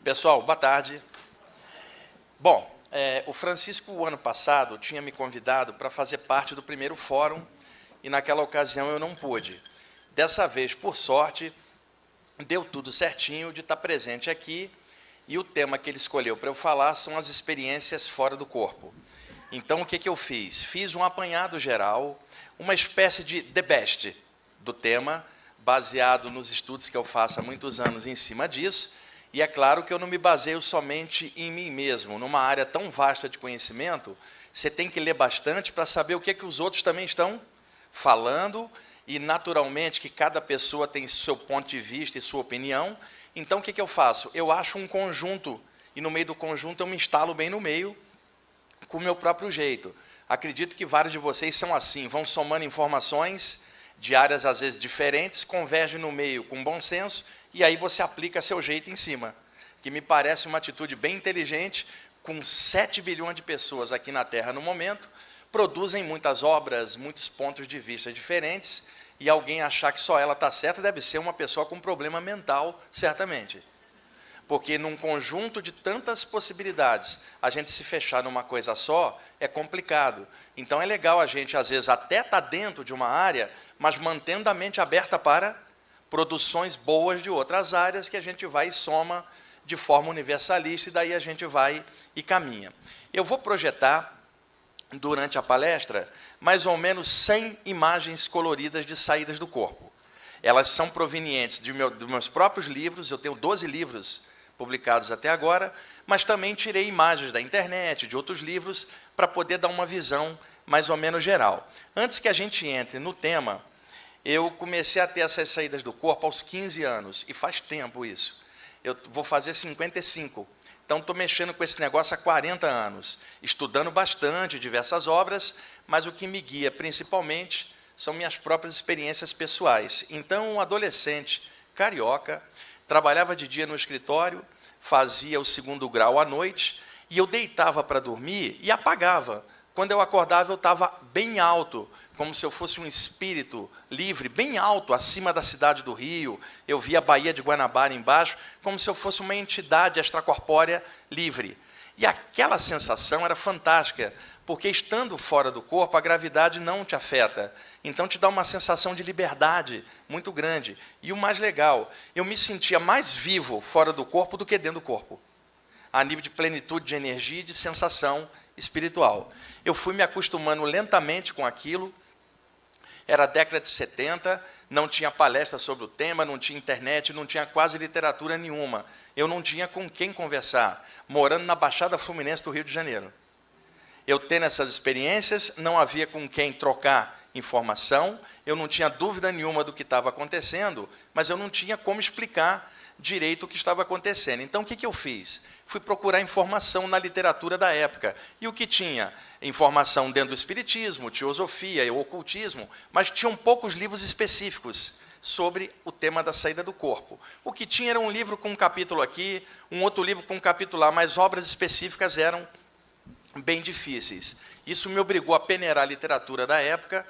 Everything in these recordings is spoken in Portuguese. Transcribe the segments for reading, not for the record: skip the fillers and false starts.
Pessoal, boa tarde. Bom, o Francisco, o ano passado, tinha me convidado para fazer parte do primeiro fórum, e naquela ocasião eu não pude. Dessa vez, por sorte, deu tudo certinho de estar presente aqui, e o tema que ele escolheu para eu falar são as experiências fora do corpo. Então, o que eu fiz? Fiz um apanhado geral, uma espécie de the best do tema, baseado nos estudos que eu faço há muitos anos em cima disso, e é claro que eu não me baseio somente em mim mesmo. Numa área tão vasta de conhecimento, você tem que ler bastante para saber o que os outros também estão falando, e, naturalmente, que cada pessoa tem seu ponto de vista e sua opinião. Então, o que eu faço? Eu acho um conjunto, e, no meio do conjunto, eu me instalo bem no meio, com o meu próprio jeito. Acredito que vários de vocês são assim, vão somando informações de áreas, às vezes, diferentes, convergem no meio com bom senso, e aí você aplica seu jeito em cima, que me parece uma atitude bem inteligente, com 7 bilhões de pessoas aqui na Terra no momento, produzem muitas obras, muitos pontos de vista diferentes, e alguém achar que só ela está certa deve ser uma pessoa com problema mental, certamente. Porque, num conjunto de tantas possibilidades, a gente se fechar numa coisa só é complicado. Então, é legal a gente, às vezes, até estar dentro de uma área, mas mantendo a mente aberta para produções boas de outras áreas que a gente vai e soma de forma universalista, e daí a gente vai e caminha. Eu vou projetar, durante a palestra, mais ou menos 100 imagens coloridas de saídas do corpo. Elas são provenientes dos meus próprios livros, eu tenho 12 livros publicados até agora, mas também tirei imagens da internet, de outros livros, para poder dar uma visão mais ou menos geral. Antes que a gente entre no tema, eu comecei a ter essas saídas do corpo aos 15 anos, e faz tempo isso. Eu vou fazer 55, então estou mexendo com esse negócio há 40 anos, estudando bastante diversas obras, mas o que me guia, principalmente, são minhas próprias experiências pessoais. Então, um adolescente carioca, trabalhava de dia no escritório, fazia o 2º grau à noite, e eu deitava para dormir e apagava. Quando eu acordava, eu estava bem alto, como se eu fosse um espírito livre, bem alto, acima da cidade do Rio. Eu via a Baía de Guanabara embaixo, como se eu fosse uma entidade extracorpórea livre. E aquela sensação era fantástica, porque, estando fora do corpo, a gravidade não te afeta. Então, te dá uma sensação de liberdade muito grande. E o mais legal, eu me sentia mais vivo fora do corpo do que dentro do corpo, a nível de plenitude de energia e de sensação espiritual. Eu fui me acostumando lentamente com aquilo. Era a década de 70, não tinha palestra sobre o tema, não tinha internet, não tinha quase literatura nenhuma. Eu não tinha com quem conversar, morando na Baixada Fluminense do Rio de Janeiro. Eu tendo essas experiências, não havia com quem trocar informação, eu não tinha dúvida nenhuma do que estava acontecendo, mas eu não tinha como explicar direito o que estava acontecendo. Então, o que eu fiz? Fui procurar informação na literatura da época. E o que tinha? Informação dentro do espiritismo, teosofia e ocultismo, mas tinham poucos livros específicos sobre o tema da saída do corpo. O que tinha era um livro com um capítulo aqui, um outro livro com um capítulo lá, mas obras específicas eram bem difíceis. Isso me obrigou a peneirar a literatura da época.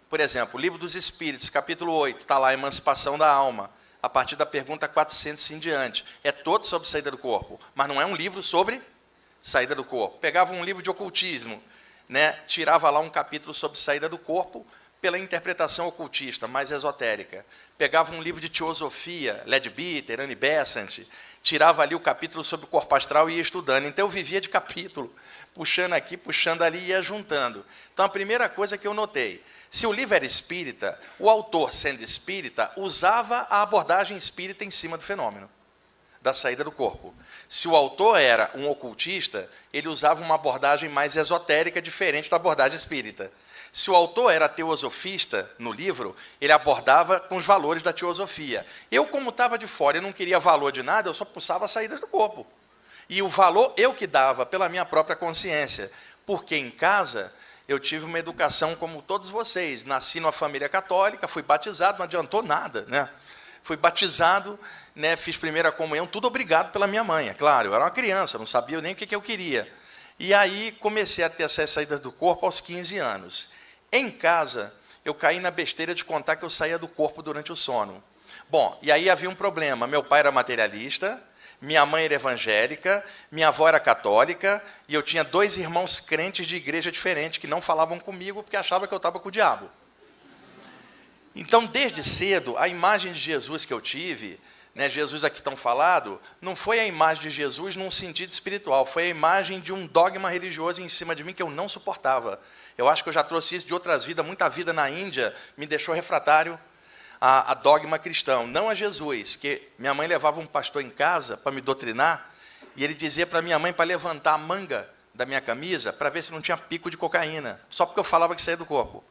Por exemplo, o Livro dos Espíritos, capítulo 8, está lá, Emancipação da Alma, a partir da pergunta 400 em diante. É todo sobre saída do corpo, mas não é um livro sobre saída do corpo. Pegava um livro de ocultismo, tirava lá um capítulo sobre saída do corpo, pela interpretação ocultista, mais esotérica. Pegava um livro de teosofia, Leadbeater, Annie Besant, tirava ali o capítulo sobre o corpo astral e ia estudando. Então, eu vivia de capítulo, puxando aqui, puxando ali e ia juntando. Então, a primeira coisa que eu notei, se o livro era espírita, o autor, sendo espírita, usava a abordagem espírita em cima do fenômeno da saída do corpo. Se o autor era um ocultista, ele usava uma abordagem mais esotérica, diferente da abordagem espírita. Se o autor era teosofista no livro, ele abordava com os valores da teosofia. Eu, como estava de fora e não queria valor de nada, eu só pulsava a saída do corpo. E o valor eu que dava pela minha própria consciência. Porque em casa eu tive uma educação como todos vocês. Nasci numa família católica, fui batizado, não adiantou nada, Fui batizado, fiz primeira comunhão, tudo obrigado pela minha mãe, é claro. Eu era uma criança, não sabia nem o que eu queria. E aí comecei a ter essas saídas do corpo aos 15 anos. Em casa, eu caí na besteira de contar que eu saía do corpo durante o sono. Bom, e aí havia um problema. Meu pai era materialista, minha mãe era evangélica, minha avó era católica, e eu tinha 2 irmãos crentes de igreja diferente, que não falavam comigo porque achavam que eu estava com o diabo. Então, desde cedo, a imagem de Jesus que eu tive, né, Jesus aqui tão falado, não foi a imagem de Jesus num sentido espiritual, foi a imagem de um dogma religioso em cima de mim que eu não suportava. Eu acho que eu já trouxe isso de outras vidas, muita vida na Índia me deixou refratário a dogma cristão, não a Jesus, que minha mãe levava um pastor em casa para me doutrinar, e ele dizia para minha mãe para levantar a manga da minha camisa para ver se não tinha pico de cocaína, só porque eu falava que saía do corpo.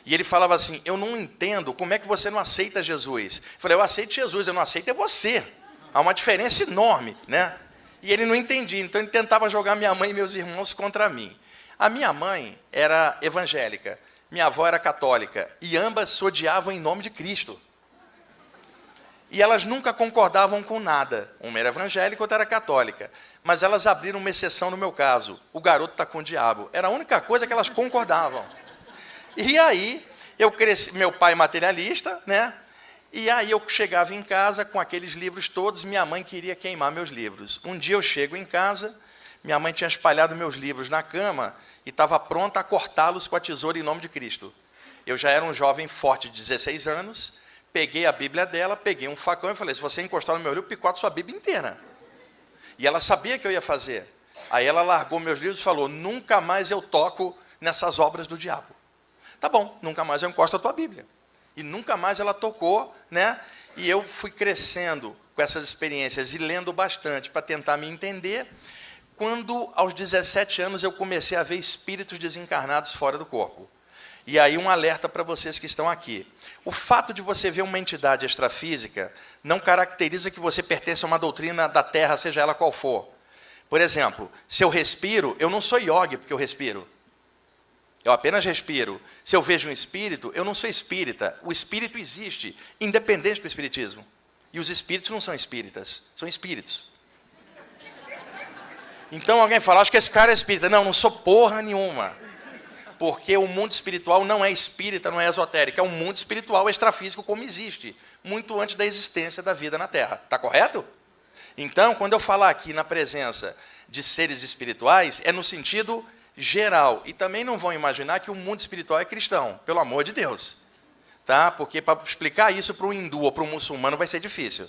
E ele falava assim, eu não entendo como é que você não aceita Jesus. Eu falei, eu aceito Jesus, eu não aceito é você. Há uma diferença enorme, né? E ele não entendia, então ele tentava jogar minha mãe e meus irmãos contra mim. A minha mãe era evangélica, minha avó era católica, e ambas se odiavam em nome de Cristo. E elas nunca concordavam com nada. Uma era evangélica, outra era católica. Mas elas abriram uma exceção no meu caso. O garoto está com o diabo. Era a única coisa que elas concordavam. E aí, eu cresci, meu pai materialista, né? E aí eu chegava em casa com aqueles livros todos, minha mãe queria queimar meus livros. Um dia eu chego em casa, minha mãe tinha espalhado meus livros na cama e estava pronta a cortá-los com a tesoura em nome de Cristo. Eu já era um jovem forte de 16 anos, peguei a Bíblia dela, peguei um facão e falei, se você encostar no meu livro, picoto sua Bíblia inteira. E ela sabia que eu ia fazer. Aí ela largou meus livros e falou, nunca mais eu toco nessas obras do diabo. Tá bom, nunca mais eu encosto a tua Bíblia. E nunca mais ela tocou, né? E eu fui crescendo com essas experiências e lendo bastante para tentar me entender. Quando, aos 17 anos, eu comecei a ver espíritos desencarnados fora do corpo. E aí um alerta para vocês que estão aqui. O fato de você ver uma entidade extrafísica não caracteriza que você pertence a uma doutrina da Terra, seja ela qual for. Por exemplo, se eu respiro, eu não sou yogi porque eu respiro. Eu apenas respiro. Se eu vejo um espírito, eu não sou espírita. O espírito existe, independente do espiritismo. E os espíritos não são espíritas, são espíritos. Então alguém fala, acho que esse cara é espírita. Não, não sou porra nenhuma. Porque o mundo espiritual não é espírita, não é esotérico. É um mundo espiritual extrafísico como existe, muito antes da existência da vida na Terra. Está correto? Então, quando eu falar aqui na presença de seres espirituais, é no sentido geral. E também não vão imaginar que o mundo espiritual é cristão, pelo amor de Deus. Tá? Porque para explicar isso para um hindu ou para um muçulmano vai ser difícil.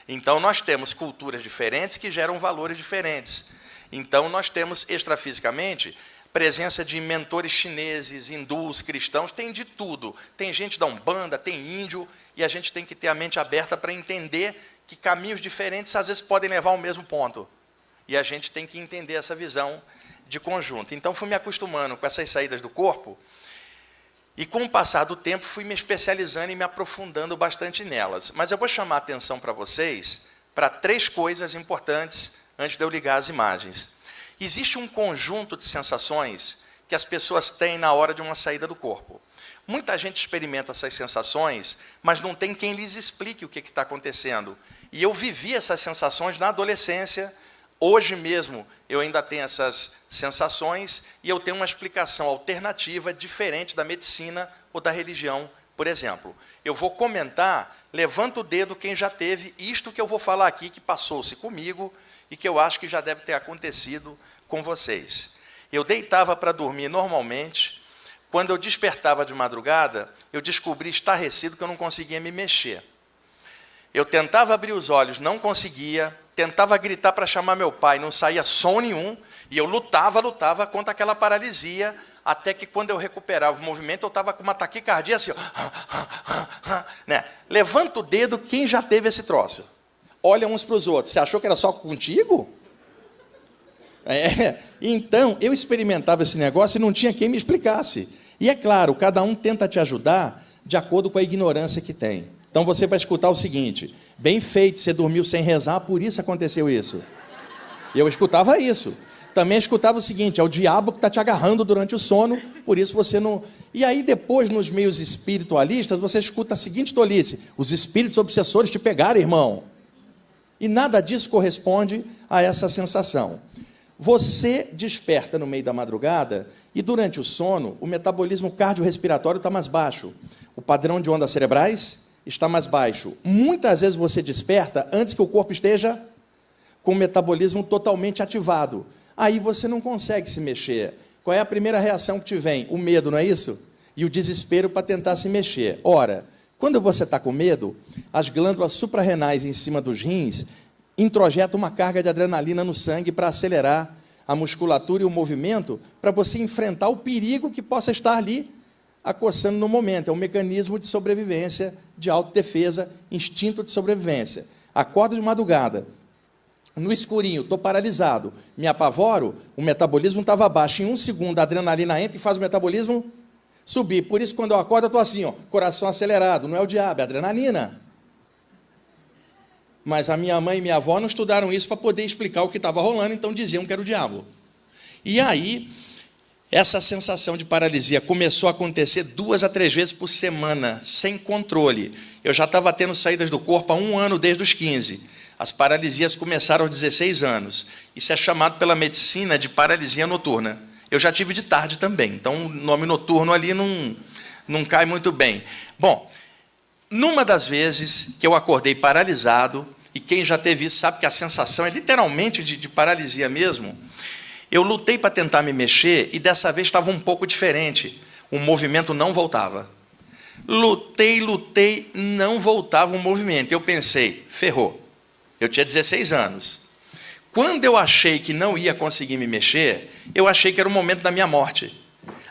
Então, nós temos culturas diferentes que geram valores diferentes. Então, nós temos, extrafisicamente, presença de mentores chineses, hindus, cristãos, tem de tudo. Tem gente da Umbanda, tem índio, e a gente tem que ter a mente aberta para entender que caminhos diferentes, às vezes, podem levar ao mesmo ponto. E a gente tem que entender essa visão de conjunto. Então, fui me acostumando com essas saídas do corpo, e com o passar do tempo, fui me especializando e me aprofundando bastante nelas. Mas eu vou chamar a atenção para vocês para 3 coisas importantes antes de eu ligar as imagens. Existe um conjunto de sensações que as pessoas têm na hora de uma saída do corpo. Muita gente experimenta essas sensações, mas não tem quem lhes explique o que está acontecendo. E eu vivi essas sensações na adolescência. Hoje mesmo eu ainda tenho essas sensações e eu tenho uma explicação alternativa, diferente da medicina ou da religião, por exemplo. Eu vou comentar, levanta o dedo quem já teve isto que eu vou falar aqui, que passou-se comigo e que eu acho que já deve ter acontecido com vocês. Eu deitava para dormir normalmente. Quando eu despertava de madrugada, eu descobri estarrecido que eu não conseguia me mexer. Eu tentava abrir os olhos, não conseguia. Tentava gritar para chamar meu pai, não saía som nenhum, e eu lutava contra aquela paralisia, até que quando eu recuperava o movimento, eu estava com uma taquicardia assim, ó, né? Levanta o dedo quem já teve esse troço. Olha uns para os outros. Você achou que era só contigo? Então, eu experimentava esse negócio e não tinha quem me explicasse. E é claro, cada um tenta te ajudar de acordo com a ignorância que tem. Então, você vai escutar o seguinte, bem feito, você dormiu sem rezar, por isso aconteceu isso. E eu escutava isso. Também escutava o seguinte, é o diabo que está te agarrando durante o sono, por isso você não... E aí, depois, nos meios espiritualistas, você escuta a seguinte tolice, os espíritos obsessores te pegaram, irmão. E nada disso corresponde a essa sensação. Você desperta no meio da madrugada e, durante o sono, o metabolismo cardiorrespiratório está mais baixo. O padrão de ondas cerebrais está mais baixo. Muitas vezes você desperta antes que o corpo esteja com o metabolismo totalmente ativado. Aí você não consegue se mexer. Qual é a primeira reação que te vem? O medo, não é isso? E o desespero para tentar se mexer. Ora, quando você está com medo, as glândulas suprarrenais em cima dos rins introjetam uma carga de adrenalina no sangue para acelerar a musculatura e o movimento, para você enfrentar o perigo que possa estar ali acossando no momento. É um mecanismo de sobrevivência, de autodefesa, instinto de sobrevivência. Acordo de madrugada, no escurinho, estou paralisado, me apavoro, o metabolismo estava baixo. Em 1 segundo, a adrenalina entra e faz o metabolismo subir. Por isso, quando eu acordo, eu estou assim, ó, coração acelerado. Não é o diabo, é a adrenalina. Mas a minha mãe e minha avó não estudaram isso para poder explicar o que estava rolando, então diziam que era o diabo. E aí, essa sensação de paralisia começou a acontecer 2 a 3 vezes por semana, sem controle. Eu já estava tendo saídas do corpo há 1 ano, desde os 15. As paralisias começaram aos 16 anos. Isso é chamado pela medicina de paralisia noturna. Eu já tive de tarde também, então o nome noturno ali não cai muito bem. Bom, numa das vezes que eu acordei paralisado, e quem já teve isso sabe que a sensação é literalmente de paralisia mesmo, eu lutei para tentar me mexer, e dessa vez estava um pouco diferente. O movimento não voltava. Lutei, não voltava o movimento. Eu pensei, ferrou. Eu tinha 16 anos. Quando eu achei que não ia conseguir me mexer, eu achei que era o momento da minha morte.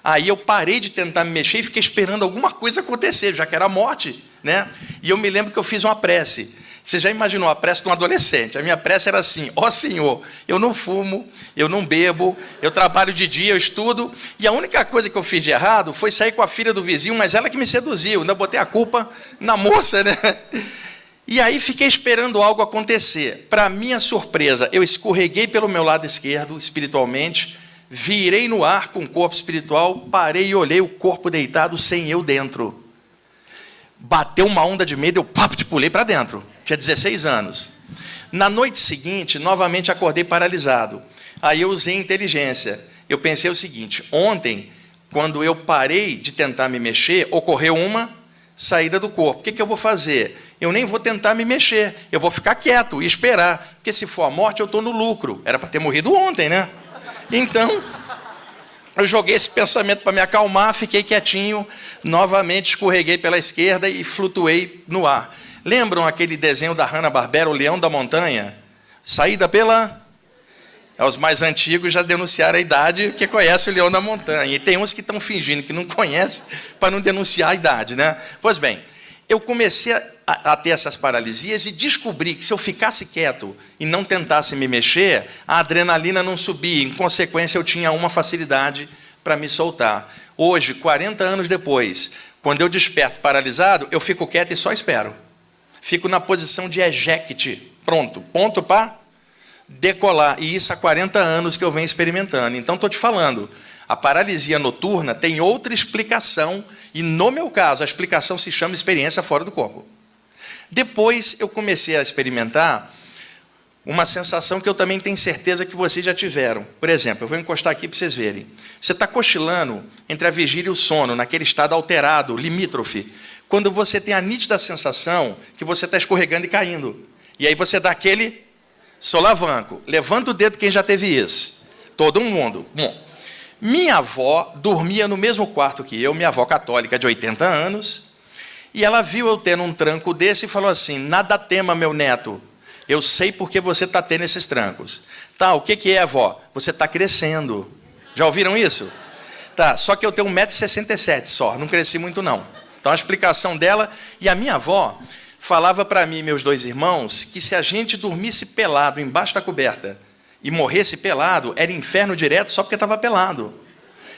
Aí eu parei de tentar me mexer e fiquei esperando alguma coisa acontecer, já que era a morte, né? E eu me lembro que eu fiz uma prece. Você já imaginou a prece de um adolescente? A minha prece era assim: ó Senhor, eu não fumo, eu não bebo, eu trabalho de dia, eu estudo, e a única coisa que eu fiz de errado foi sair com a filha do vizinho, mas ela que me seduziu, ainda botei a culpa na moça, né? E aí fiquei esperando algo acontecer. Para minha surpresa, eu escorreguei pelo meu lado esquerdo, espiritualmente, virei no ar com o corpo espiritual, parei e olhei o corpo deitado sem eu dentro. Bateu uma onda de medo, eu pulei para dentro. Tinha 16 anos. Na noite seguinte, novamente acordei paralisado. Aí eu usei inteligência. Eu pensei o seguinte: ontem, quando eu parei de tentar me mexer, ocorreu uma saída do corpo. O que eu vou fazer? Eu nem vou tentar me mexer. Eu vou ficar quieto e esperar. Porque se for a morte, eu estou no lucro. Era para ter morrido ontem, né? Então, eu joguei esse pensamento para me acalmar, fiquei quietinho, novamente escorreguei pela esquerda e flutuei no ar. Lembram aquele desenho da Hanna-Barbera, O Leão da Montanha? Saída pela... Os mais antigos já denunciaram a idade, que conhece o Leão da Montanha. E tem uns que estão fingindo que não conhecem para não denunciar a idade, né? Pois bem, eu comecei a ter essas paralisias e descobri que se eu ficasse quieto e não tentasse me mexer, a adrenalina não subia. Em consequência, eu tinha uma facilidade para me soltar. Hoje, 40 anos depois, quando eu desperto paralisado, eu fico quieto e só espero. Fico na posição de eject. Pronto, ponto para decolar. E isso há 40 anos que eu venho experimentando. Então, estou te falando, a paralisia noturna tem outra explicação, e no meu caso, a explicação se chama experiência fora do corpo. Depois, eu comecei a experimentar uma sensação que eu também tenho certeza que vocês já tiveram. Por exemplo, eu vou encostar aqui para vocês verem. Você está cochilando entre a vigília e o sono, naquele estado alterado, limítrofe, quando você tem a nítida sensação que você está escorregando e caindo. E aí você dá aquele solavanco. Levanta o dedo quem já teve isso. Todo mundo. Bom, minha avó dormia no mesmo quarto que eu, minha avó católica de 80 anos, e ela viu eu tendo um tranco desse e falou assim: nada tema, meu neto, eu sei porque você está tendo esses trancos. Tá, o que é, avó? Você está crescendo. Já ouviram isso? Tá, só que eu tenho 1,67 m só, não cresci muito não. Então a explicação dela, e a minha avó falava para mim e meus 2 irmãos que se a gente dormisse pelado embaixo da coberta e morresse pelado, era inferno direto só porque estava pelado.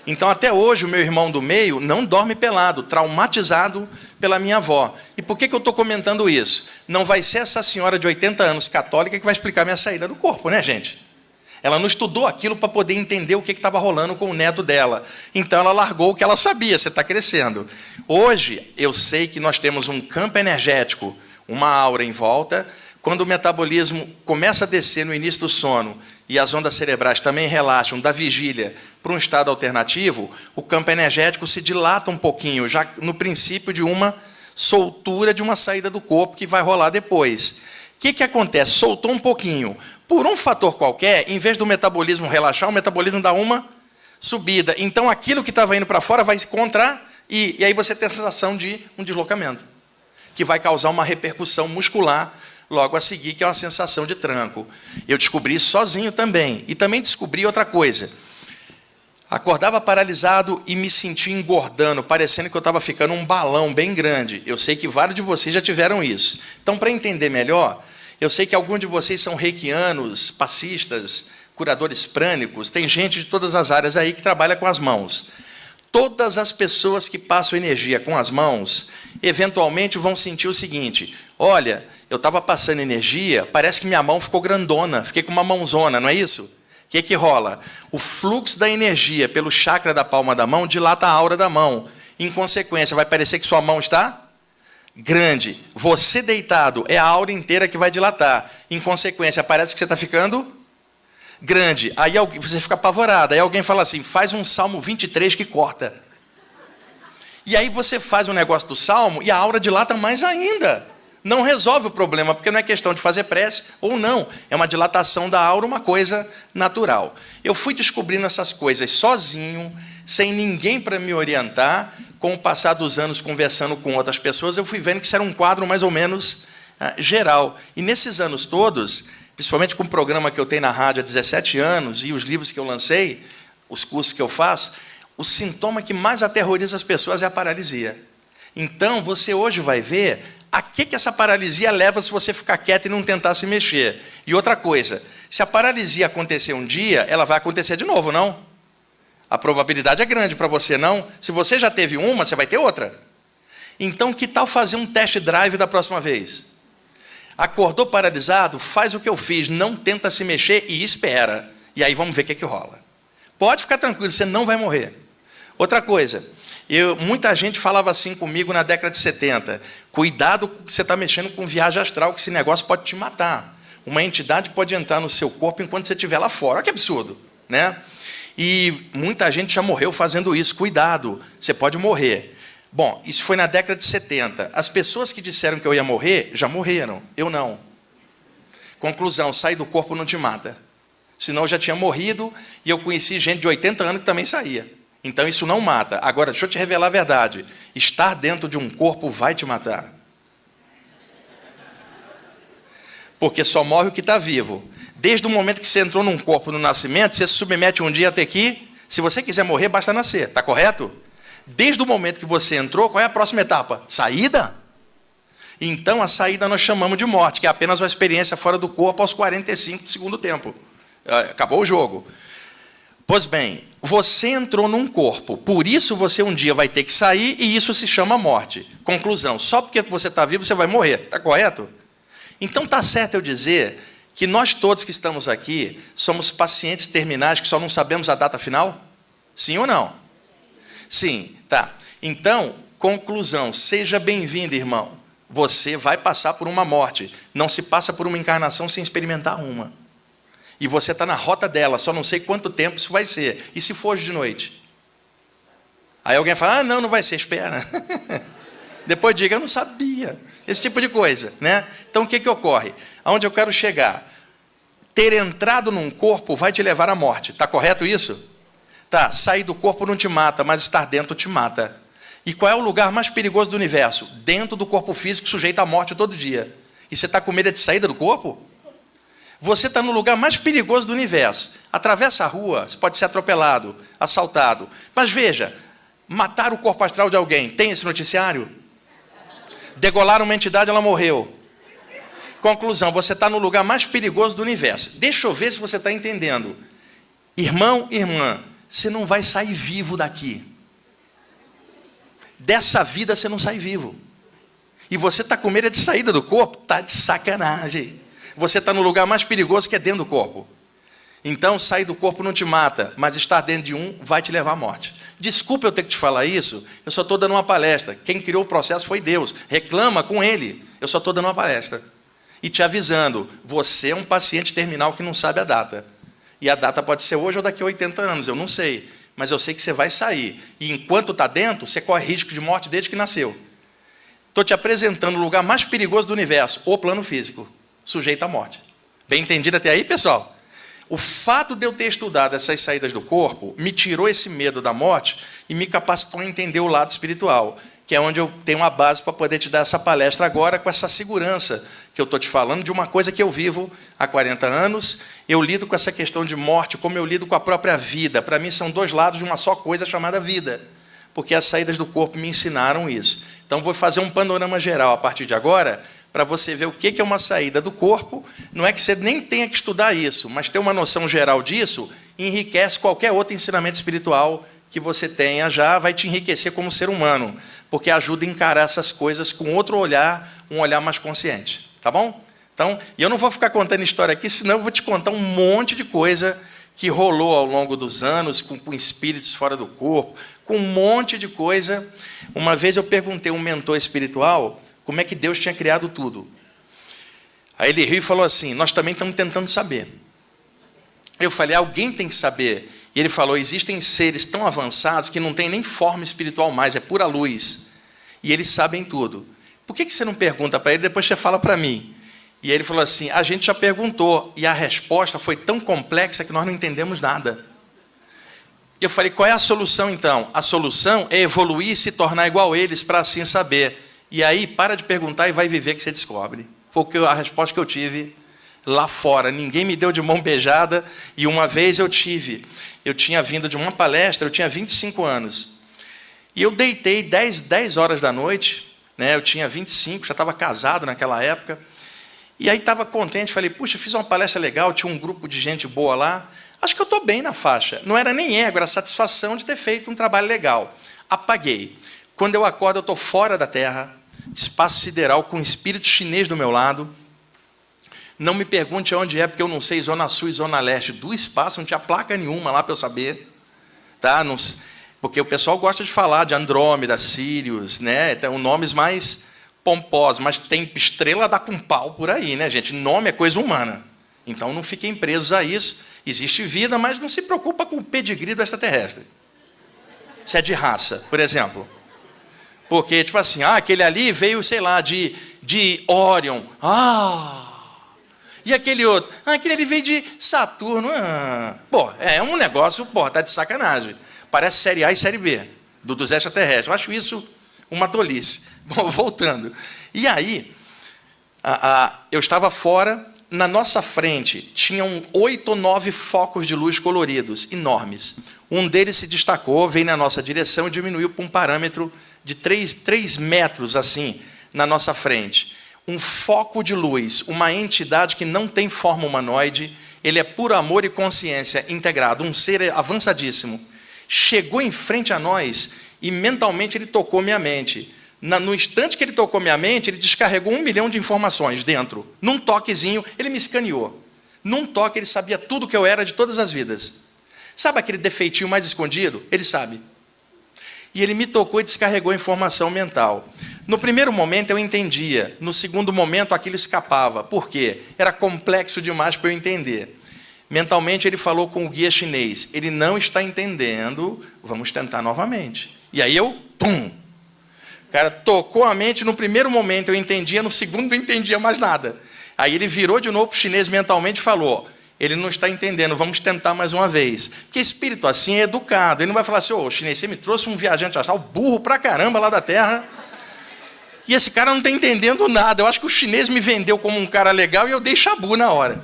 Então, até hoje, o meu irmão do meio não dorme pelado, traumatizado pela minha avó. E por que eu estou comentando isso? Não vai ser essa senhora de 80 anos, católica, que vai explicar minha saída do corpo, né, gente? Ela não estudou aquilo para poder entender o que estava rolando com o neto dela. Então, ela largou o que ela sabia: você está crescendo. Hoje, eu sei que nós temos um campo energético, uma aura em volta. Quando o metabolismo começa a descer no início do sono e as ondas cerebrais também relaxam da vigília para um estado alternativo, o campo energético se dilata um pouquinho, já no princípio de uma soltura de uma saída do corpo que vai rolar depois. O que acontece? Soltou um pouquinho. Por um fator qualquer, em vez do metabolismo relaxar, o metabolismo dá uma subida. Então, aquilo que estava indo para fora vai se contrair, e aí você tem a sensação de um deslocamento, que vai causar uma repercussão muscular logo a seguir, que é uma sensação de tranco. Eu descobri isso sozinho também. E também descobri outra coisa. Acordava paralisado e me sentia engordando, parecendo que eu estava ficando um balão bem grande. Eu sei que vários de vocês já tiveram isso. Então, para entender melhor, eu sei que alguns de vocês são reikianos, passistas, curadores prânicos, tem gente de todas as áreas aí que trabalha com as mãos. Todas as pessoas que passam energia com as mãos, eventualmente vão sentir o seguinte: olha, eu estava passando energia, parece que minha mão ficou grandona, fiquei com uma mãozona, não é isso? O que rola? O fluxo da energia pelo chakra da palma da mão dilata a aura da mão. Em consequência, vai parecer que sua mão está grande. Você deitado, é a aura inteira que vai dilatar. Em consequência, parece que você está ficando grande. Aí você fica apavorado. Aí alguém fala assim: faz um Salmo 23 que corta. E aí você faz um negócio do Salmo e a aura dilata mais ainda. Não resolve o problema, porque não é questão de fazer prece ou não. É uma dilatação da aura, uma coisa natural. Eu fui descobrindo essas coisas sozinho, sem ninguém para me orientar. Com o passar dos anos, conversando com outras pessoas, eu fui vendo que isso era um quadro mais ou menos geral. E nesses anos todos, principalmente com o programa que eu tenho na rádio há 17 anos, e os livros que eu lancei, os cursos que eu faço, o sintoma que mais aterroriza as pessoas é a paralisia. Então, você hoje vai ver a que essa paralisia leva se você ficar quieto e não tentar se mexer. E outra coisa, se a paralisia acontecer um dia, ela vai acontecer de novo, não? A probabilidade é grande para você, não? Se você já teve uma, você vai ter outra. Então, que tal fazer um test drive da próxima vez? Acordou paralisado? Faz o que eu fiz, não tenta se mexer e espera. E aí vamos ver o que rola. Pode ficar tranquilo, você não vai morrer. Outra coisa, muita gente falava assim comigo na década de 70, cuidado que você está mexendo com viagem astral, que esse negócio pode te matar. Uma entidade pode entrar no seu corpo enquanto você estiver lá fora. Olha que absurdo, né? E muita gente já morreu fazendo isso. Cuidado, você pode morrer. Bom, isso foi na década de 70. As pessoas que disseram que eu ia morrer, já morreram. Eu não. Conclusão, sair do corpo não te mata. Senão eu já tinha morrido, e eu conheci gente de 80 anos que também saía. Então, isso não mata. Agora, deixa eu te revelar a verdade. Estar dentro de um corpo vai te matar. Porque só morre o que está vivo. Desde o momento que você entrou num corpo no nascimento, você se submete um dia a ter que, se você quiser morrer, basta nascer. Está correto? Desde o momento que você entrou, qual é a próxima etapa? Saída? Então, a saída nós chamamos de morte, que é apenas uma experiência fora do corpo aos 45 do segundo tempo. Acabou o jogo. Pois bem, você entrou num corpo, por isso você um dia vai ter que sair, e isso se chama morte. Conclusão, só porque você está vivo, você vai morrer. Está correto? Então, está certo eu dizer que nós todos que estamos aqui somos pacientes terminais que só não sabemos a data final? Sim ou não? Sim, tá. Então, conclusão, seja bem-vindo, irmão. Você vai passar por uma morte. Não se passa por uma encarnação sem experimentar uma. E você está na rota dela, só não sei quanto tempo isso vai ser. E se for hoje de noite? Aí alguém fala: não vai ser, espera. Depois diga: eu não sabia. Esse tipo de coisa, né? Então, o que ocorre? Aonde eu quero chegar? Ter entrado num corpo vai te levar à morte. Está correto isso? Tá, sair do corpo não te mata, mas estar dentro te mata. E qual é o lugar mais perigoso do universo? Dentro do corpo físico, sujeito à morte todo dia. E você está com medo de saída do corpo? Você está no lugar mais perigoso do universo. Atravessa a rua, você pode ser atropelado, assaltado. Mas veja, matar o corpo astral de alguém, tem esse noticiário? Degolaram uma entidade, ela morreu. Conclusão, você está no lugar mais perigoso do universo. Deixa eu ver se você está entendendo. Irmão, irmã, você não vai sair vivo daqui. Dessa vida você não sai vivo. E você está com medo de saída do corpo? Está de sacanagem. Você está no lugar mais perigoso, que é dentro do corpo. Então, sair do corpo não te mata, mas estar dentro de um vai te levar à morte. Desculpa eu ter que te falar isso, eu só estou dando uma palestra. Quem criou o processo foi Deus. Reclama com Ele. Eu só estou dando uma palestra. E te avisando, você é um paciente terminal que não sabe a data. E a data pode ser hoje ou daqui a 80 anos, eu não sei. Mas eu sei que você vai sair. E enquanto está dentro, você corre risco de morte desde que nasceu. Estou te apresentando o lugar mais perigoso do universo, o plano físico, sujeito à morte. Bem entendido até aí, pessoal? O fato de eu ter estudado essas saídas do corpo me tirou esse medo da morte e me capacitou a entender o lado espiritual, que é onde eu tenho uma base para poder te dar essa palestra agora, com essa segurança que eu estou te falando, de uma coisa que eu vivo há 40 anos. Eu lido com essa questão de morte como eu lido com a própria vida. Para mim, são dois lados de uma só coisa chamada vida, porque as saídas do corpo me ensinaram isso. Então, vou fazer um panorama geral a partir de agora, para você ver o que é uma saída do corpo. Não é que você nem tenha que estudar isso, mas ter uma noção geral disso enriquece qualquer outro ensinamento espiritual que você tenha, já vai te enriquecer como ser humano, porque ajuda a encarar essas coisas com outro olhar, um olhar mais consciente. Tá bom? Então, e eu não vou ficar contando história aqui, senão eu vou te contar um monte de coisa que rolou ao longo dos anos, com espíritos fora do corpo, com um monte de coisa. Uma vez eu perguntei a um mentor espiritual como é que Deus tinha criado tudo. Aí ele riu e falou assim: nós também estamos tentando saber. Eu falei: alguém tem que saber. E ele falou: existem seres tão avançados que não tem nem forma espiritual mais, é pura luz. E eles sabem tudo. Por que você não pergunta para ele, depois você fala para mim? E aí ele falou assim: a gente já perguntou, e a resposta foi tão complexa que nós não entendemos nada. E eu falei: qual é a solução, então? A solução é evoluir e se tornar igual a eles, para assim saber. E aí, para de perguntar e vai viver que você descobre. Foi a resposta que eu tive lá fora. Ninguém me deu de mão beijada. E uma vez eu tinha vindo de uma palestra, eu tinha 25 anos. E eu deitei 10 horas da noite, né? Eu tinha 25, já estava casado naquela época. E aí estava contente, falei: puxa, fiz uma palestra legal, tinha um grupo de gente boa lá. Acho que eu estou bem na faixa. Não era nem ego, era satisfação de ter feito um trabalho legal. Apaguei. Quando eu acordo, eu estou fora da Terra, espaço sideral, com um espírito chinês do meu lado. Não me pergunte onde é, porque eu não sei, Zona Sul e Zona Leste do espaço, não tinha placa nenhuma lá para eu saber. Tá? Não, porque o pessoal gosta de falar de Andrômeda, Sirius, né? Então, nomes mais pomposos, mas tem estrela dá com pau por aí, né, gente? Nome é coisa humana. Então, não fiquem presos a isso. Existe vida, mas não se preocupa com o pedigree do extraterrestre. Se é de raça, por exemplo. Porque, tipo assim, aquele ali veio, sei lá, de Órion. E aquele outro? Aquele ali veio de Saturno. Pô, é um negócio, pô, tá de sacanagem. Parece série A e série B, dos extraterrestres. Eu acho isso uma tolice. Bom, voltando. E aí, eu estava fora, na nossa frente, tinham 8 ou 9 focos de luz coloridos, enormes. Um deles se destacou, veio na nossa direção e diminuiu para um parâmetro de 3 metros, assim, na nossa frente. Um foco de luz, uma entidade que não tem forma humanoide, ele é puro amor e consciência integrado, um ser avançadíssimo. Chegou em frente a nós e mentalmente ele tocou minha mente. No instante que ele tocou minha mente, ele descarregou 1 milhão de informações dentro. Num toquezinho, ele me escaneou. Num toque, ele sabia tudo que eu era de todas as vidas. Sabe aquele defeitinho mais escondido? Ele sabe. E ele me tocou e descarregou a informação mental. No primeiro momento eu entendia, no segundo momento aquilo escapava. Por quê? Era complexo demais para eu entender. Mentalmente ele falou com o guia chinês: ele não está entendendo, vamos tentar novamente. E aí eu, pum! O cara tocou a mente, no primeiro momento eu entendia, no segundo não entendia mais nada. Aí ele virou de novo para o chinês mentalmente e falou: ele não está entendendo, vamos tentar mais uma vez. Porque espírito assim é educado, ele não vai falar assim: ô, chinês, você me trouxe um viajante astral burro pra caramba lá da Terra, e esse cara não está entendendo nada. Eu acho que o chinês me vendeu como um cara legal e eu dei chabu na hora.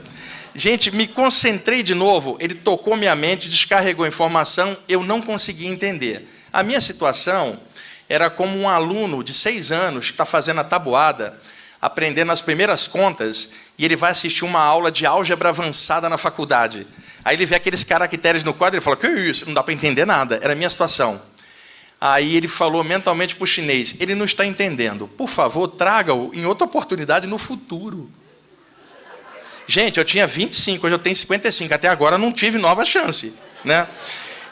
Gente, me concentrei de novo, ele tocou minha mente, descarregou a informação, eu não consegui entender. A minha situação era como um aluno de 6 anos que está fazendo a tabuada, aprendendo as primeiras contas, e ele vai assistir uma aula de álgebra avançada na faculdade. Aí ele vê aqueles caracteres no quadro e ele fala: que isso? Não dá para entender nada. Era a minha situação. Aí ele falou mentalmente para o chinês: ele não está entendendo. Por favor, traga-o em outra oportunidade no futuro. Gente, eu tinha 25, hoje eu tenho 55. Até agora não tive nova chance, né?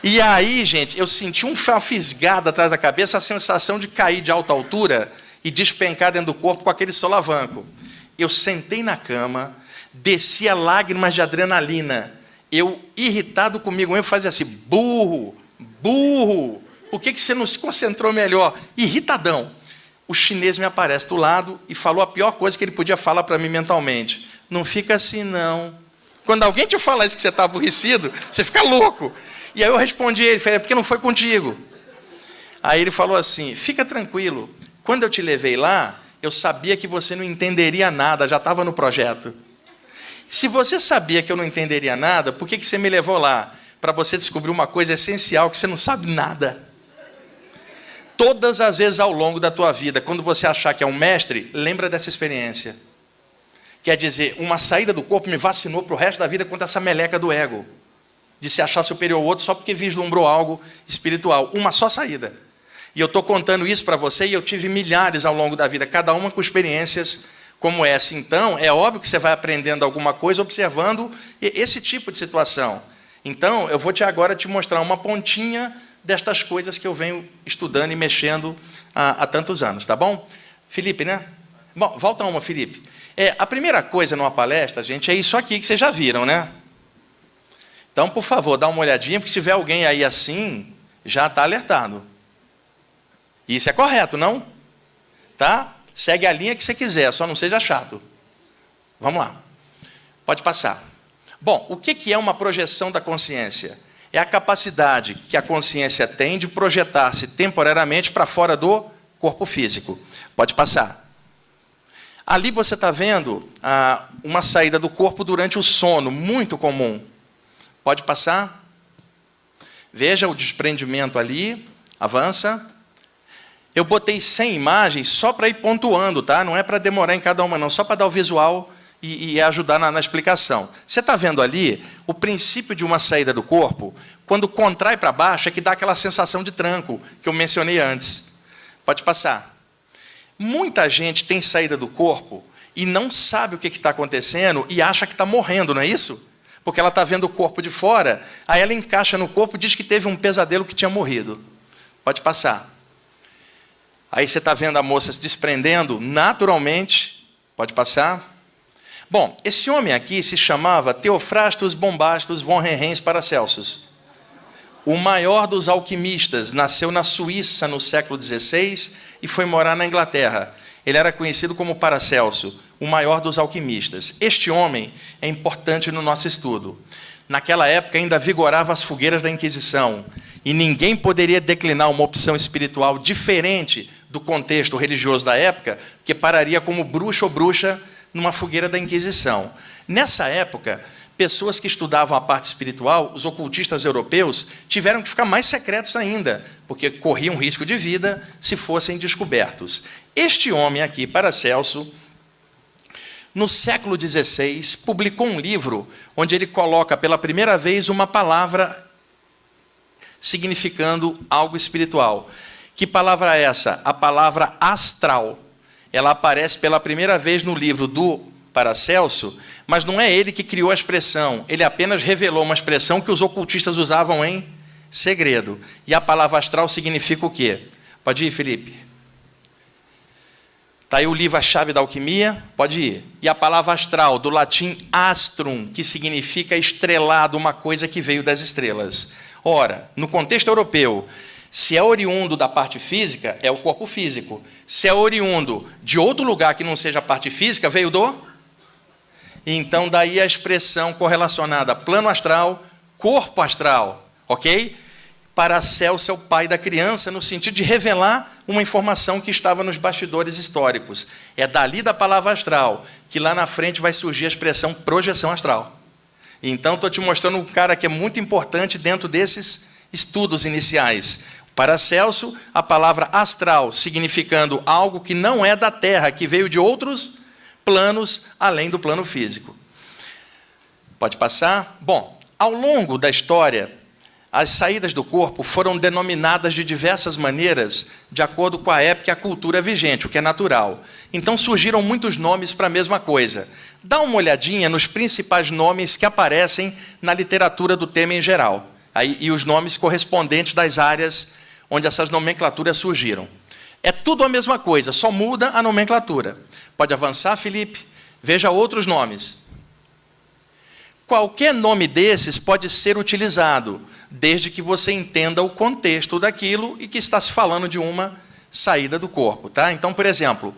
E aí, gente, eu senti uma fisgada atrás da cabeça, a sensação de cair de alta altura e despencar dentro do corpo com aquele solavanco. Eu sentei na cama, descia lágrimas de adrenalina. Eu, irritado comigo, eu fazia assim: burro, burro, por que você não se concentrou melhor? Irritadão. o chinês me aparece do lado e falou a pior coisa que ele podia falar para mim mentalmente. Não fica assim, não. Quando alguém te fala isso que você está aborrecido, você fica louco. E aí eu respondi a ele, falei, é porque não foi contigo. Aí ele falou assim, fica tranquilo, quando eu te levei lá, eu sabia que você não entenderia nada, já estava no projeto. Se você sabia que eu não entenderia nada, por que você me levou lá? Para você descobrir uma coisa essencial, que você não sabe nada. Todas as vezes ao longo da tua vida, quando você achar que é um mestre, lembra dessa experiência. Quer dizer, uma saída do corpo me vacinou para o resto da vida contra essa meleca do ego, de se achar superior ao outro só porque vislumbrou algo espiritual. Uma só saída. E eu estou contando isso para você, e eu tive milhares ao longo da vida, cada uma com experiências como essa. Então, é óbvio que você vai aprendendo alguma coisa observando esse tipo de situação. Então, eu vou agora te mostrar uma pontinha destas coisas que eu venho estudando e mexendo há tantos anos, tá bom? Felipe, né? Bom, volta uma, Felipe. A primeira coisa numa palestra, gente, é isso aqui que vocês já viram, né? Então, por favor, dá uma olhadinha, porque se tiver alguém aí assim, já está alertado. Isso é correto, não? Tá? Segue a linha que você quiser, só não seja chato. Vamos lá. Pode passar. Bom, o que é uma projeção da consciência? É a capacidade que a consciência tem de projetar-se temporariamente para fora do corpo físico. Pode passar. Ali você está vendo uma saída do corpo durante o sono, muito comum. Pode passar. Veja o desprendimento ali. Avança. Eu botei 100 imagens só para ir pontuando, tá? Não é para demorar em cada uma, não. Só para dar o visual e ajudar na explicação. Você está vendo ali o princípio de uma saída do corpo, quando contrai para baixo, é que dá aquela sensação de tranco, que eu mencionei antes. Pode passar. Muita gente tem saída do corpo e não sabe o que está acontecendo e acha que está morrendo, não é isso? Porque ela está vendo o corpo de fora, aí ela encaixa no corpo e diz que teve um pesadelo que tinha morrido. Pode passar. Aí você está vendo a moça se desprendendo naturalmente. Pode passar. Bom, esse homem aqui se chamava Theophrastus Bombastus von Rehens Paracelsus. O maior dos alquimistas, nasceu na Suíça no século XVI e foi morar na Inglaterra. Ele era conhecido como Paracelso, o maior dos alquimistas. Este homem é importante no nosso estudo. Naquela época ainda vigorava as fogueiras da Inquisição e ninguém poderia declinar uma opção espiritual diferente do contexto religioso da época, que pararia como bruxo ou bruxa numa fogueira da Inquisição. Nessa época, pessoas que estudavam a parte espiritual, os ocultistas europeus, tiveram que ficar mais secretos ainda, porque corriam risco de vida se fossem descobertos. Este homem aqui, Paracelso, no século XVI, publicou um livro onde ele coloca pela primeira vez uma palavra significando algo espiritual. Que palavra é essa? A palavra astral. Ela aparece pela primeira vez no livro do Paracelso, mas não é ele que criou a expressão, ele apenas revelou uma expressão que os ocultistas usavam em segredo. E a palavra astral significa o quê? Pode ir, Felipe. Está aí o livro A Chave da Alquimia, pode ir. E a palavra astral, do latim astrum, que significa estrelado, uma coisa que veio das estrelas. Ora, no contexto europeu, se é oriundo da parte física, é o corpo físico. Se é oriundo de outro lugar que não seja a parte física, veio do... Então, daí a expressão correlacionada plano astral, corpo astral, ok? Paracelso é o pai da criança, no sentido de revelar uma informação que estava nos bastidores históricos. É dali da palavra astral, que lá na frente vai surgir a expressão projeção astral. Então, estou te mostrando um cara que é muito importante dentro desses estudos iniciais. Paracelso, a palavra astral, significando algo que não é da Terra, que veio de outros planos, além do plano físico. Pode passar? Bom, ao longo da história, as saídas do corpo foram denominadas de diversas maneiras, de acordo com a época e a cultura vigente, o que é natural. Então surgiram muitos nomes para a mesma coisa. Dá uma olhadinha nos principais nomes que aparecem na literatura do tema em geral, e os nomes correspondentes das áreas onde essas nomenclaturas surgiram. É tudo a mesma coisa, só muda a nomenclatura. Pode avançar, Felipe? Veja outros nomes. Qualquer nome desses pode ser utilizado, desde que você entenda o contexto daquilo e que está se falando de uma saída do corpo. Tá? Então, por exemplo,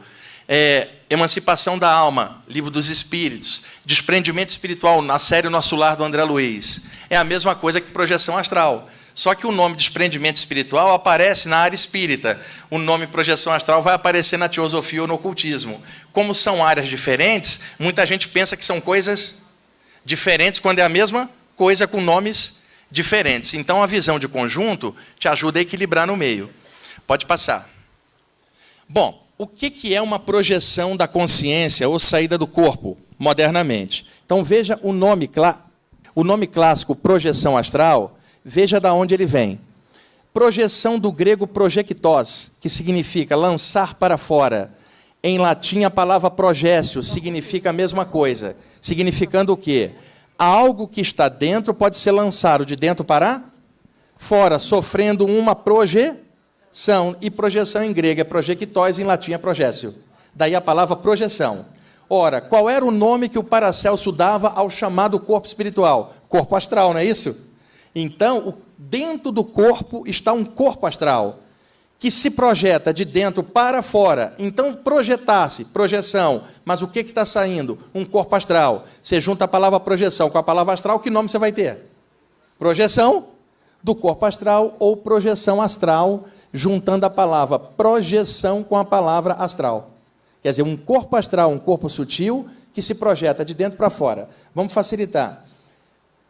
Emancipação da Alma, Livro dos Espíritos, Desprendimento Espiritual, na série Nosso Lar, do André Luiz. É a mesma coisa que projeção astral. Só que o nome desprendimento espiritual aparece na área espírita. O nome projeção astral vai aparecer na teosofia ou no ocultismo. Como são áreas diferentes, muita gente pensa que são coisas diferentes, quando é a mesma coisa com nomes diferentes. Então, a visão de conjunto te ajuda a equilibrar no meio. Pode passar. Bom, o que é uma projeção da consciência ou saída do corpo, modernamente? Então, veja o nome clássico, projeção astral. Veja de onde ele vem. Projeção do grego projectós, que significa lançar para fora. Em latim, a palavra progécio significa a mesma coisa. Significando o quê? Algo que está dentro pode ser lançado de dentro para fora, sofrendo uma projeção. E projeção em grego é projectós, em latim é progécio. Daí a palavra projeção. Ora, qual era o nome que o Paracelso dava ao chamado corpo espiritual? Corpo astral, não é isso? Então, dentro do corpo está um corpo astral, que se projeta de dentro para fora. Então, projetar-se, projeção. Mas o que está saindo? Um corpo astral. Você junta a palavra projeção com a palavra astral, que nome você vai ter? Projeção do corpo astral ou projeção astral, juntando a palavra projeção com a palavra astral. Quer dizer, um corpo astral, um corpo sutil, que se projeta de dentro para fora. Vamos facilitar.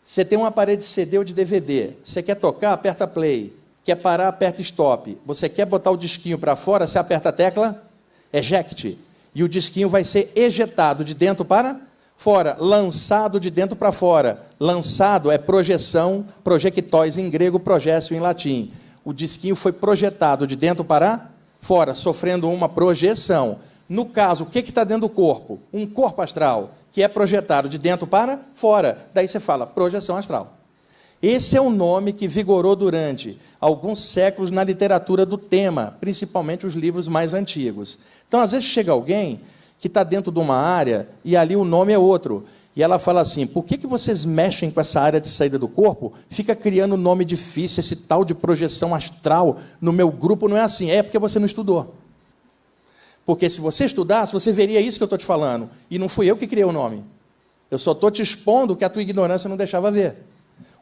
Você tem um aparelho de CD ou de DVD. Você quer tocar, aperta play. Quer parar, aperta stop. Você quer botar o disquinho para fora, você aperta a tecla eject. E o disquinho vai ser ejetado de dentro para fora, lançado de dentro para fora. Lançado é projeção, projectós em grego, progécio em latim. O disquinho foi projetado de dentro para fora, sofrendo uma projeção. No caso, o que está dentro do corpo? Um corpo astral, que é projetado de dentro para fora. Daí você fala, projeção astral. Esse é um nome que vigorou durante alguns séculos na literatura do tema, principalmente os livros mais antigos. Então, às vezes, chega alguém que está dentro de uma área e ali o nome é outro. E ela fala assim, por que vocês mexem com essa área de saída do corpo? Fica criando nome difícil, esse tal de projeção astral. No meu grupo não é assim. É porque você não estudou. Porque se você estudasse, você veria isso que eu estou te falando. E não fui eu que criei o nome. Eu só estou te expondo o que a tua ignorância não deixava ver.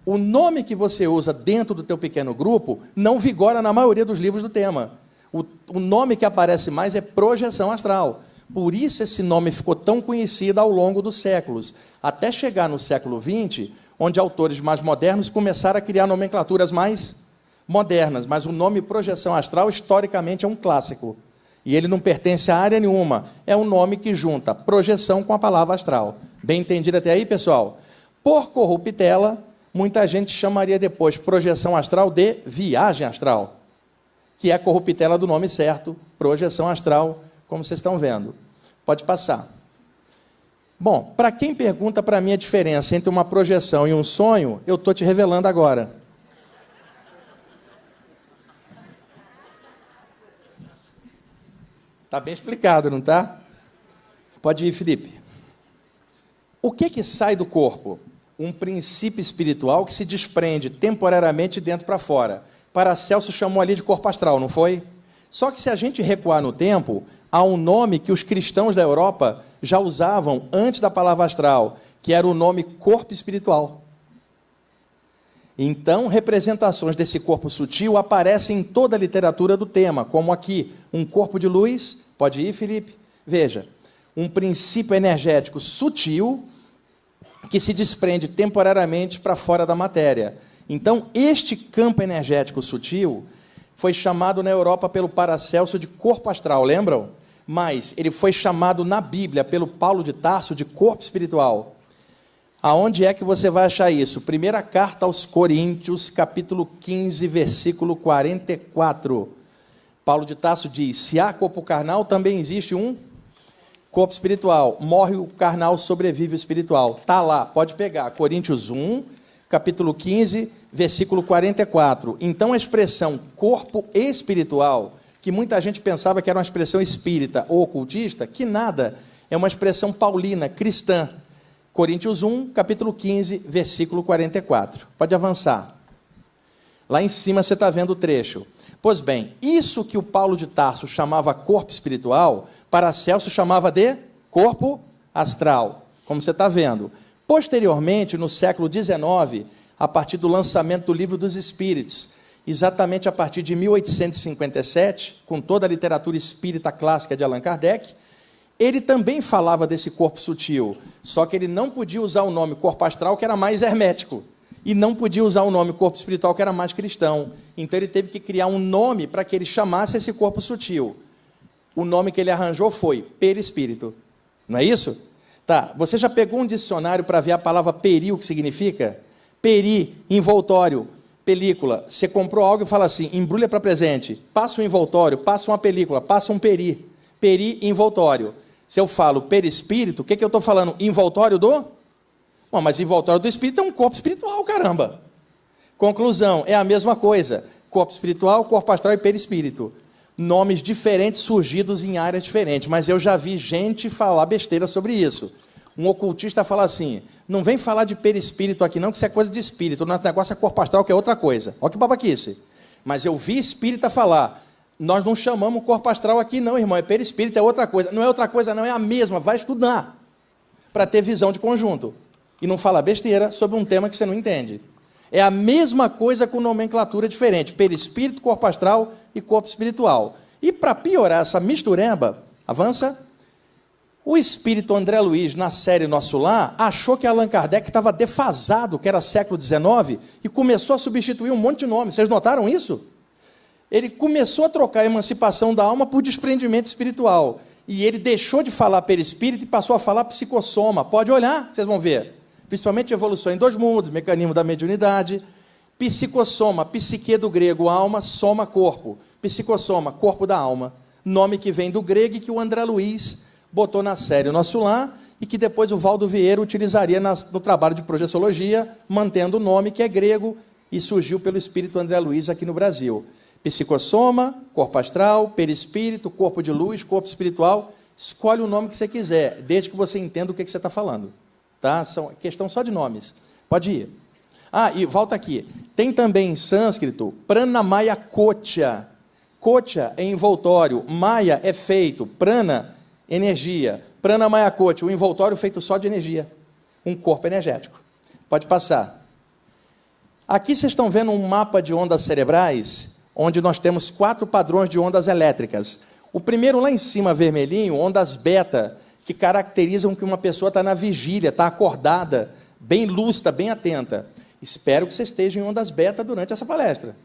O nome que você usa dentro do teu pequeno grupo não vigora na maioria dos livros do tema. O nome que aparece mais é projeção astral. Por isso esse nome ficou tão conhecido ao longo dos séculos, até chegar no século XX, onde autores mais modernos começaram a criar nomenclaturas mais modernas. Mas o nome projeção astral, historicamente, é um clássico. E ele não pertence a área nenhuma. É um nome que junta projeção com a palavra astral. Bem entendido até aí, pessoal? Por corruptela, muita gente chamaria depois projeção astral de viagem astral, que é a corruptela do nome certo, projeção astral, como vocês estão vendo. Pode passar. Bom, para quem pergunta para mim a diferença entre uma projeção e um sonho, eu estou te revelando agora. Está bem explicado, não está? Pode ir, Felipe. O que sai do corpo? Um princípio espiritual que se desprende temporariamente de dentro para fora. Paracelso chamou ali de corpo astral, não foi? Só que se a gente recuar no tempo, há um nome que os cristãos da Europa já usavam antes da palavra astral, que era o nome corpo espiritual. Então, representações desse corpo sutil aparecem em toda a literatura do tema, como aqui, um corpo de luz. Pode ir, Felipe? Veja, um princípio energético sutil que se desprende temporariamente para fora da matéria. Então, este campo energético sutil foi chamado na Europa pelo Paracelso de corpo astral, lembram? Mas ele foi chamado na Bíblia pelo Paulo de Tarso de corpo espiritual. Aonde é que você vai achar isso? Primeira carta aos Coríntios, capítulo 15, versículo 44. Paulo de Tarso diz, se há corpo carnal, também existe um corpo espiritual. Morre o carnal, sobrevive o espiritual. Está lá, pode pegar. Coríntios 1, capítulo 15, versículo 44. Então, a expressão corpo espiritual, que muita gente pensava que era uma expressão espírita ou ocultista, que nada, é uma expressão paulina, cristã. Coríntios 1, capítulo 15, versículo 44. Pode avançar. Lá em cima você está vendo o trecho. Pois bem, isso que o Paulo de Tarso chamava corpo espiritual, Paracelso chamava de corpo astral, como você está vendo. Posteriormente, no século XIX, a partir do lançamento do Livro dos Espíritos, exatamente a partir de 1857, com toda a literatura espírita clássica de Allan Kardec, ele também falava desse corpo sutil, só que ele não podia usar o nome corpo astral, que era mais hermético, e não podia usar o nome corpo espiritual, que era mais cristão. Então ele teve que criar um nome para que ele chamasse esse corpo sutil. O nome que ele arranjou foi perispírito. Não é isso? Tá, você já pegou um dicionário para ver a palavra peri, o que significa? Peri, envoltório, película. Você comprou algo e fala assim, embrulha para presente, passa um envoltório, passa uma película, passa um peri. Peri, envoltório. Se eu falo perispírito, o que eu estou falando? Envoltório do... Bom, mas envoltório do espírito é um corpo espiritual, caramba. Conclusão, é a mesma coisa. Corpo espiritual, corpo astral e perispírito. Nomes diferentes surgidos em áreas diferentes, mas eu já vi gente falar besteira sobre isso. Um ocultista fala assim, não vem falar de perispírito aqui não, que isso é coisa de espírito, o nosso negócio é corpo astral, que é outra coisa. Olha que babaquice. Mas eu vi espírita falar, nós não chamamos corpo astral aqui não, irmão, é perispírito, é outra coisa. Não é outra coisa não, é a mesma, vai estudar, para ter visão de conjunto. E não falar besteira sobre um tema que você não entende. É a mesma coisa com nomenclatura diferente, perispírito, corpo astral e corpo espiritual. E para piorar essa mistureba, avança, o espírito André Luiz, na série Nosso Lar, achou que Allan Kardec estava defasado, que era século XIX, e começou a substituir um monte de nomes. Vocês notaram isso? Ele começou a trocar a emancipação da alma por desprendimento espiritual. E ele deixou de falar perispírito e passou a falar psicossoma. Pode olhar, vocês vão ver. Principalmente evolução em dois mundos, mecanismo da mediunidade, psicossoma, psique do grego, alma, soma, corpo. Psicossoma, corpo da alma. Nome que vem do grego e que o André Luiz botou na série Nosso Lar e que depois o Valdo Vieira utilizaria no trabalho de projeciologia, mantendo o nome que é grego e surgiu pelo espírito André Luiz aqui no Brasil. Psicossoma, corpo astral, perispírito, corpo de luz, corpo espiritual. Escolhe o nome que você quiser, desde que você entenda o que você está falando. Tá? São questão só de nomes. Pode ir. Ah, e volta aqui. Tem também em sânscrito, pranamaya kotya. Kotya é envoltório, maya é feito, prana, energia. Pranamaya kotya, o envoltório feito só de energia. Um corpo energético. Pode passar. Aqui vocês estão vendo um mapa de ondas cerebrais, onde nós temos 4 padrões de ondas elétricas. O primeiro lá em cima, vermelhinho, ondas beta, que caracterizam que uma pessoa está na vigília, está acordada, bem lúcida, bem atenta. Espero que vocês estejam em ondas beta durante essa palestra.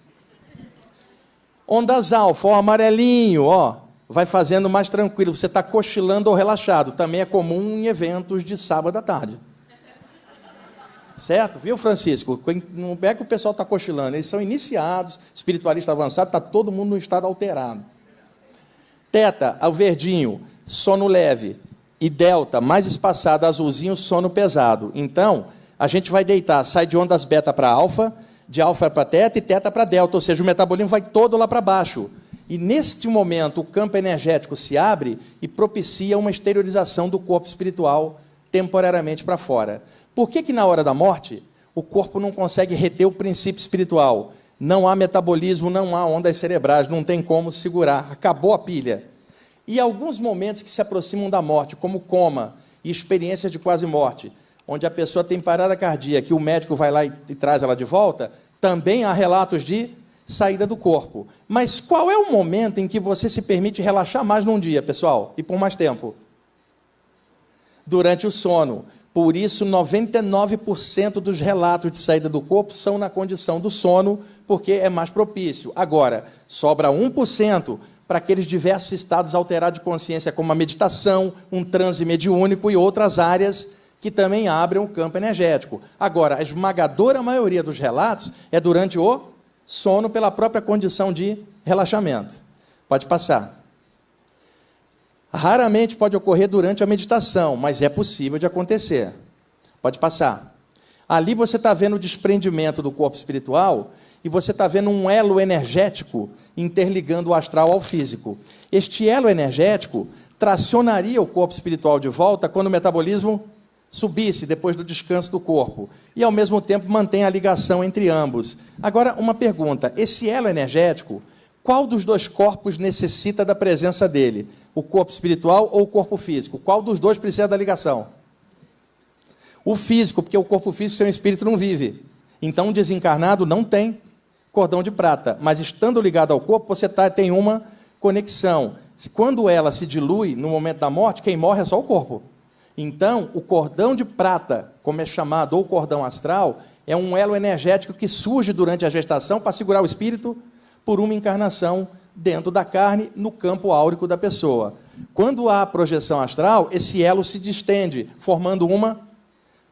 Ondas alfa, ó, amarelinho, ó, vai fazendo mais tranquilo, você está cochilando ou relaxado. Também é comum em eventos de sábado à tarde. Certo? Viu, Francisco? Não é que o pessoal está cochilando, eles são iniciados, espiritualista avançado, está todo mundo no estado alterado. Teta, o verdinho, sono leve. E delta, mais espaçada, azulzinho, sono pesado. Então, a gente vai deitar, sai de ondas beta para alfa, de alfa para teta e teta para delta, ou seja, o metabolismo vai todo lá para baixo. E, neste momento, o campo energético se abre e propicia uma exteriorização do corpo espiritual temporariamente para fora. Por que na hora da morte, o corpo não consegue reter o princípio espiritual? Não há metabolismo, não há ondas cerebrais, não tem como segurar, acabou a pilha. E alguns momentos que se aproximam da morte, como coma e experiências de quase morte, onde a pessoa tem parada cardíaca e o médico vai lá e traz ela de volta, também há relatos de saída do corpo. Mas qual é o momento em que você se permite relaxar mais num dia, pessoal, e por mais tempo? Durante o sono. Por isso, 99% dos relatos de saída do corpo são na condição do sono, porque é mais propício. Agora, sobra 1% para aqueles diversos estados alterados de consciência, como a meditação, um transe mediúnico e outras áreas que também abrem o campo energético. Agora, a esmagadora maioria dos relatos é durante o sono, pela própria condição de relaxamento. Pode passar. Raramente pode ocorrer durante a meditação, mas é possível de acontecer. Pode passar. Ali você está vendo o desprendimento do corpo espiritual e você está vendo um elo energético interligando o astral ao físico. Este elo energético tracionaria o corpo espiritual de volta quando o metabolismo subisse depois do descanso do corpo e, ao mesmo tempo, mantém a ligação entre ambos. Agora, uma pergunta. Esse elo energético Qual dos dois corpos necessita da presença dele? O corpo espiritual ou o corpo físico? Qual dos dois precisa da ligação? O físico, porque o corpo físico, seu espírito não vive. Então, um desencarnado não tem cordão de prata, mas estando ligado ao corpo, você tem uma conexão. Quando ela se dilui, no momento da morte, quem morre é só o corpo. Então, o cordão de prata, como é chamado, ou cordão astral, é um elo energético que surge durante a gestação para segurar o espírito por uma encarnação dentro da carne, no campo áurico da pessoa. Quando há projeção astral, esse elo se distende, formando uma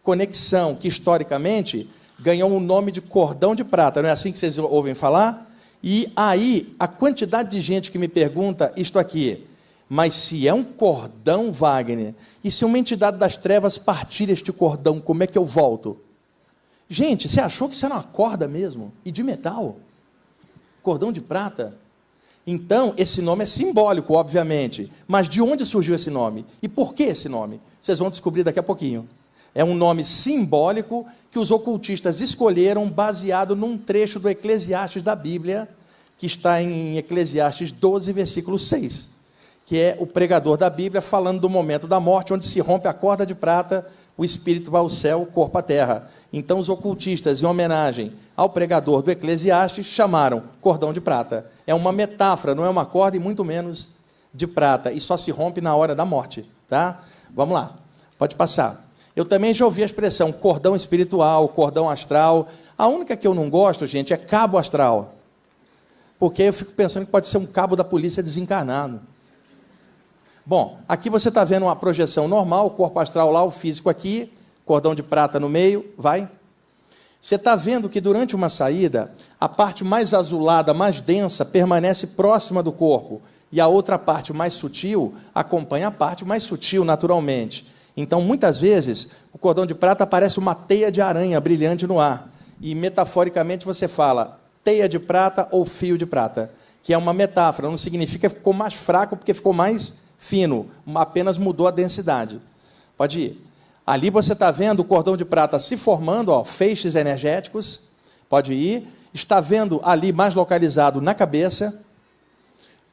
conexão que, historicamente, ganhou o nome de cordão de prata. Não é assim que vocês ouvem falar? E aí, a quantidade de gente que me pergunta isto aqui, mas se é um cordão, Wagner, e se uma entidade das trevas partir este cordão, como é que eu volto? Gente, você achou que isso era uma corda mesmo? E de metal? Cordão de prata? Então, esse nome é simbólico, obviamente. Mas de onde surgiu esse nome? E por que esse nome? Vocês vão descobrir daqui a pouquinho. É um nome simbólico que os ocultistas escolheram baseado num trecho do Eclesiastes da Bíblia, que está em Eclesiastes 12, versículo 6, que é o pregador da Bíblia falando do momento da morte, onde se rompe a corda de prata, o espírito vai ao céu, o corpo à terra. Então, os ocultistas, em homenagem ao pregador do Eclesiastes, chamaram cordão de prata. É uma metáfora, não é uma corda e muito menos de prata, e só se rompe na hora da morte. Tá? Vamos lá, pode passar. Eu também já ouvi a expressão cordão espiritual, cordão astral. A única que eu não gosto, gente, é cabo astral. Porque eu fico pensando que pode ser um cabo da polícia desencarnado. Bom, aqui você está vendo uma projeção normal, o corpo astral lá, o físico aqui, cordão de prata no meio, vai. Você está vendo que durante uma saída, a parte mais azulada, mais densa, permanece próxima do corpo, e a outra parte mais sutil acompanha a parte mais sutil, naturalmente. Então, muitas vezes, o cordão de prata parece uma teia de aranha brilhante no ar, e metaforicamente você fala teia de prata ou fio de prata, que é uma metáfora, não significa que ficou mais fraco porque ficou mais fino, apenas mudou a densidade. Pode ir. Ali você está vendo o cordão de prata se formando, ó, feixes energéticos, pode ir. Está vendo ali mais localizado na cabeça,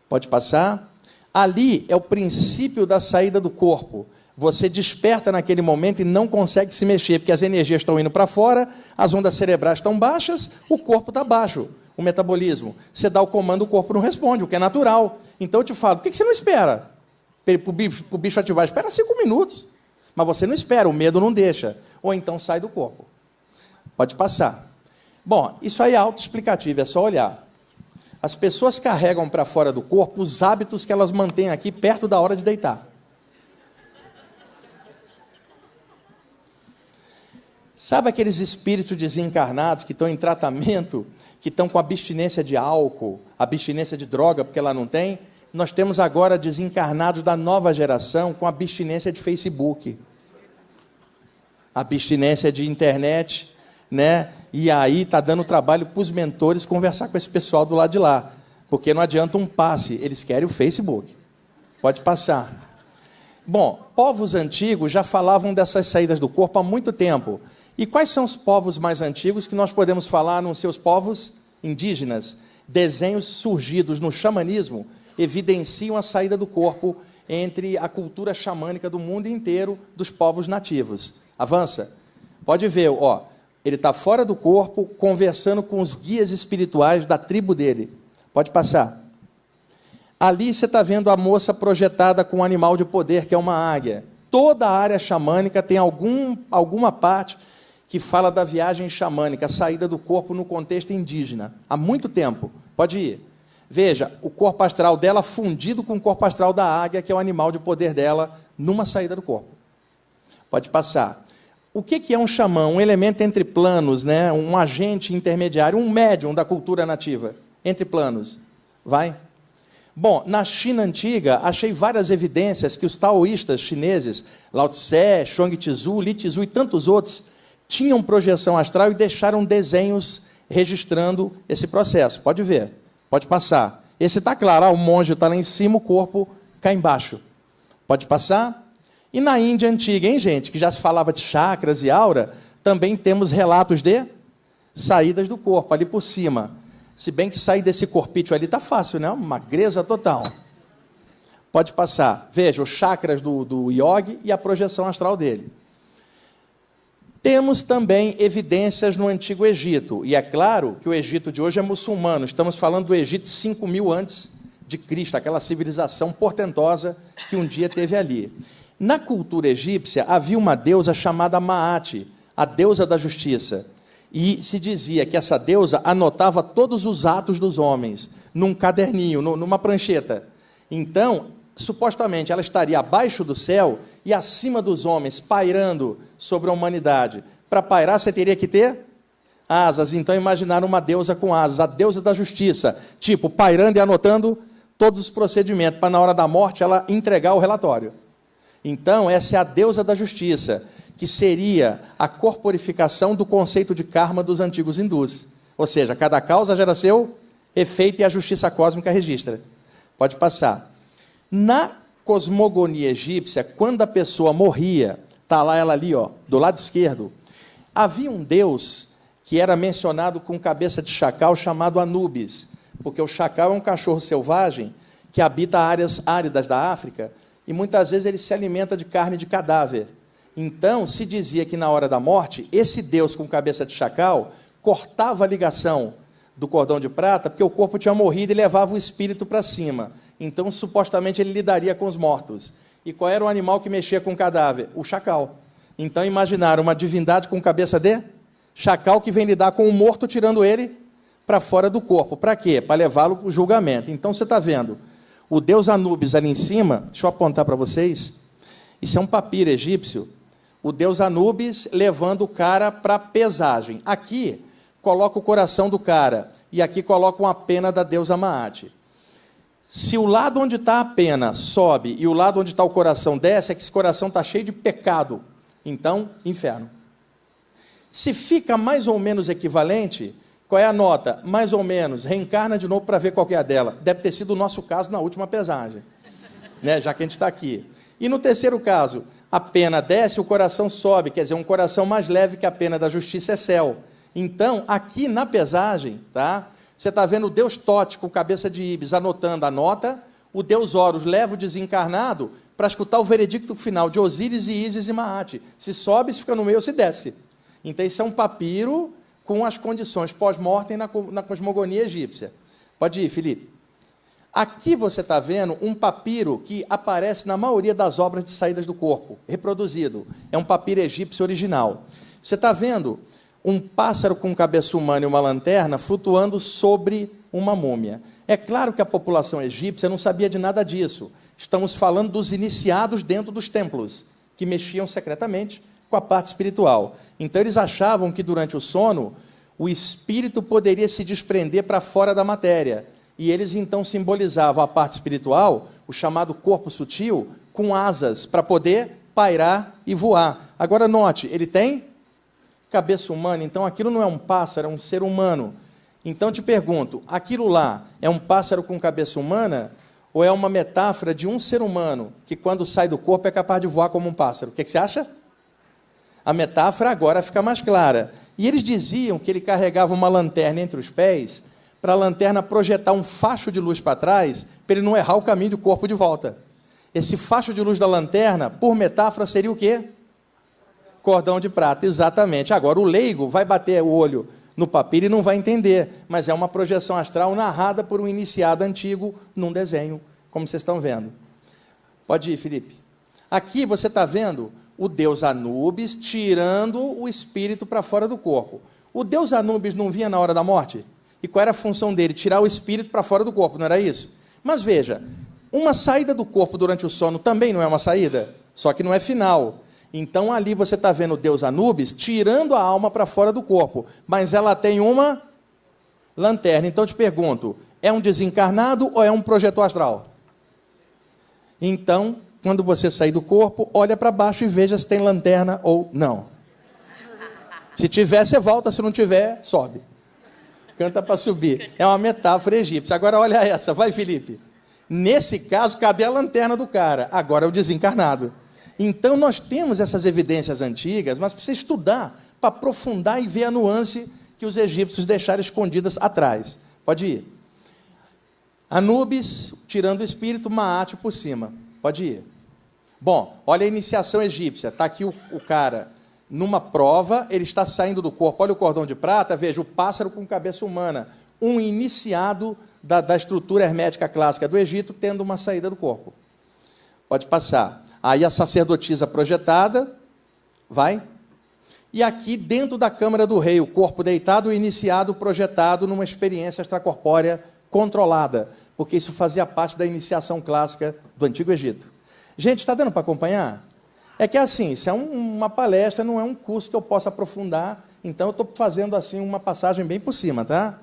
pode passar. Ali é o princípio da saída do corpo. Você desperta naquele momento e não consegue se mexer, porque as energias estão indo para fora, as ondas cerebrais estão baixas, o corpo está baixo, o metabolismo. Você dá o comando, o corpo não responde, o que é natural. Então eu te falo, por que você não espera? Para o bicho ativar, espera 5 minutos. Mas você não espera, o medo não deixa. Ou então sai do corpo. Pode passar. Bom, isso aí é autoexplicativo, é só olhar. As pessoas carregam para fora do corpo os hábitos que elas mantêm aqui perto da hora de deitar. Sabe aqueles espíritos desencarnados que estão em tratamento, que estão com abstinência de álcool, abstinência de droga, porque ela não tem? Nós temos agora desencarnados da nova geração com abstinência de Facebook, abstinência de internet, né? E aí está dando trabalho para os mentores conversar com esse pessoal do lado de lá, porque não adianta um passe, eles querem o Facebook. Pode passar. Bom, povos antigos já falavam dessas saídas do corpo há muito tempo. E quais são os povos mais antigos que nós podemos falar nos seus povos indígenas? Desenhos surgidos no xamanismo evidenciam a saída do corpo entre a cultura xamânica do mundo inteiro dos povos nativos. Avança. Pode ver, ó, ele está fora do corpo, conversando com os guias espirituais da tribo dele. Pode passar. Ali você está vendo a moça projetada com um animal de poder, que é uma águia. Toda a área xamânica tem alguma parte que fala da viagem xamânica, a saída do corpo no contexto indígena. Há muito tempo. Pode ir. Veja, o corpo astral dela fundido com o corpo astral da águia, que é o animal de poder dela, numa saída do corpo. Pode passar. O que é um xamã? Um elemento entre planos, né? Um agente intermediário, um médium da cultura nativa, entre planos. Vai. Bom, na China antiga, achei várias evidências que os taoístas chineses, Lao Tse, Chuang Tzu, Li Tzu e tantos outros, tinham projeção astral e deixaram desenhos registrando esse processo. Pode ver. Pode passar. Esse está claro, o monge está lá em cima, o corpo cá embaixo. Pode passar? E na Índia antiga, hein, gente, que já se falava de chakras e aura, também temos relatos de saídas do corpo, ali por cima. Se bem que sair desse corpício ali está fácil, né? Uma magreza total. Pode passar. Veja, os chakras do Yogi e a projeção astral dele. Temos também evidências no Antigo Egito. E é claro que o Egito de hoje é muçulmano. Estamos falando do Egito 5.000 antes de Cristo, aquela civilização portentosa que um dia teve ali. Na cultura egípcia, havia uma deusa chamada Maat, a deusa da justiça. E se dizia que essa deusa anotava todos os atos dos homens num caderninho, numa prancheta. Então, supostamente, ela estaria abaixo do céu e acima dos homens, pairando sobre a humanidade. Para pairar, você teria que ter asas. Então, imaginaram uma deusa com asas, a deusa da justiça, tipo, pairando e anotando todos os procedimentos, para, na hora da morte, ela entregar o relatório. Então, essa é a deusa da justiça, que seria a corporificação do conceito de karma dos antigos hindus. Ou seja, cada causa gera seu efeito e a justiça cósmica registra. Pode passar. Na cosmogonia egípcia, quando a pessoa morria, está lá ela ali, ó, do lado esquerdo, havia um deus que era mencionado com cabeça de chacal, chamado Anubis, porque o chacal é um cachorro selvagem que habita áreas áridas da África e muitas vezes ele se alimenta de carne de cadáver. Então, se dizia que na hora da morte, esse deus com cabeça de chacal cortava a ligação do cordão de prata, porque o corpo tinha morrido e levava o espírito para cima. Então, supostamente, ele lidaria com os mortos. E qual era o animal que mexia com o cadáver? O chacal. Então, imaginaram uma divindade com cabeça de chacal que vem lidar com o morto, tirando ele para fora do corpo. Para quê? Para levá-lo para o julgamento. Então, você está vendo o deus Anubis ali em cima, deixa eu apontar para vocês, isso é um papiro egípcio, o deus Anubis levando o cara para pesagem. Aqui, coloca o coração do cara, e aqui coloca uma pena da deusa Maat. Se o lado onde está a pena sobe e o lado onde está o coração desce, é que esse coração está cheio de pecado. Então, inferno. Se fica mais ou menos equivalente, qual é a nota? Mais ou menos, reencarna de novo para ver qual que é a dela. Deve ter sido o nosso caso na última pesagem, né? Já que a gente está aqui. E no terceiro caso, a pena desce, o coração sobe, quer dizer, um coração mais leve que a pena da justiça é céu. Então, aqui na pesagem, tá? Você está vendo o deus Tote com cabeça de Ibis anotando a nota, o deus Horus leva o desencarnado para escutar o veredicto final de Osíris e Ísis e Maat. Se sobe, se fica no meio, se desce. Então, isso é um papiro com as condições pós-mortem na cosmogonia egípcia. Pode ir, Felipe. Aqui você está vendo um papiro que aparece na maioria das obras de saídas do corpo, reproduzido. É um papiro egípcio original. Você está vendo um pássaro com cabeça humana e uma lanterna flutuando sobre uma múmia. É claro que a população egípcia não sabia de nada disso. Estamos falando dos iniciados dentro dos templos, que mexiam secretamente com a parte espiritual. Então, eles achavam que, durante o sono, o espírito poderia se desprender para fora da matéria. E eles, então, simbolizavam a parte espiritual, o chamado corpo sutil, com asas, para poder pairar e voar. Agora, note, ele tem cabeça humana, então aquilo não é um pássaro, é um ser humano. Então, te pergunto, aquilo lá é um pássaro com cabeça humana ou é uma metáfora de um ser humano que, quando sai do corpo, é capaz de voar como um pássaro? O que você acha? A metáfora agora fica mais clara. E eles diziam que ele carregava uma lanterna entre os pés para a lanterna projetar um facho de luz para trás, para ele não errar o caminho do corpo de volta. Esse facho de luz da lanterna, por metáfora, seria o quê? Cordão de prata, exatamente. Agora, o leigo vai bater o olho no papiro e não vai entender, mas é uma projeção astral narrada por um iniciado antigo num desenho, como vocês estão vendo. Pode ir, Felipe. Aqui você está vendo o deus Anubis tirando o espírito para fora do corpo. O deus Anubis não vinha na hora da morte? E qual era a função dele? Tirar o espírito para fora do corpo, não era isso? Mas veja, uma saída do corpo durante o sono também não é uma saída, só que não é final. Então, ali você está vendo o deus Anubis tirando a alma para fora do corpo, mas ela tem uma lanterna. Então, eu te pergunto, é um desencarnado ou é um projetor astral? Então, quando você sair do corpo, olha para baixo e veja se tem lanterna ou não. Se tiver, você volta, se não tiver, sobe. Canta para subir. É uma metáfora egípcia. Agora, olha essa, vai, Felipe. Nesse caso, cadê a lanterna do cara? Agora é o desencarnado. Então, nós temos essas evidências antigas, mas precisa estudar para aprofundar e ver a nuance que os egípcios deixaram escondidas atrás. Pode ir. Anubis, tirando o espírito, Maat por cima. Pode ir. Bom, olha a iniciação egípcia. Está aqui o cara numa prova, ele está saindo do corpo. Olha o cordão de prata, veja, o pássaro com cabeça humana. Um iniciado da estrutura hermética clássica do Egito, tendo uma saída do corpo. Pode passar. Aí a sacerdotisa projetada, vai. E aqui, dentro da câmara do rei, o corpo deitado, o iniciado projetado numa experiência extracorpórea controlada, porque isso fazia parte da iniciação clássica do Antigo Egito. Gente, está dando para acompanhar? É que assim, isso é uma palestra, não é um curso que eu possa aprofundar, então eu estou fazendo assim uma passagem bem por cima, tá?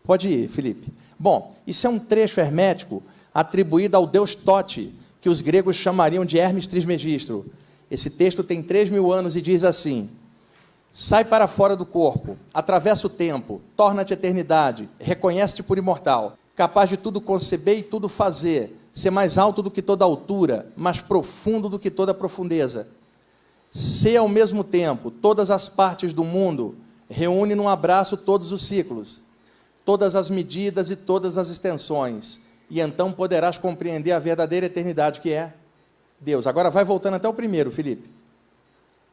Pode ir, Felipe. Bom, isso é um trecho hermético atribuído ao deus Tote, que os gregos chamariam de Hermes Trismegistro. Esse texto tem 3.000 anos e diz assim: sai para fora do corpo, atravessa o tempo, torna-te eternidade, reconhece-te por imortal, capaz de tudo conceber e tudo fazer, ser mais alto do que toda altura, mais profundo do que toda profundeza. Ser ao mesmo tempo todas as partes do mundo, reúne num abraço todos os ciclos, todas as medidas e todas as extensões, e então poderás compreender a verdadeira eternidade que é Deus. Agora vai voltando até o primeiro, Felipe.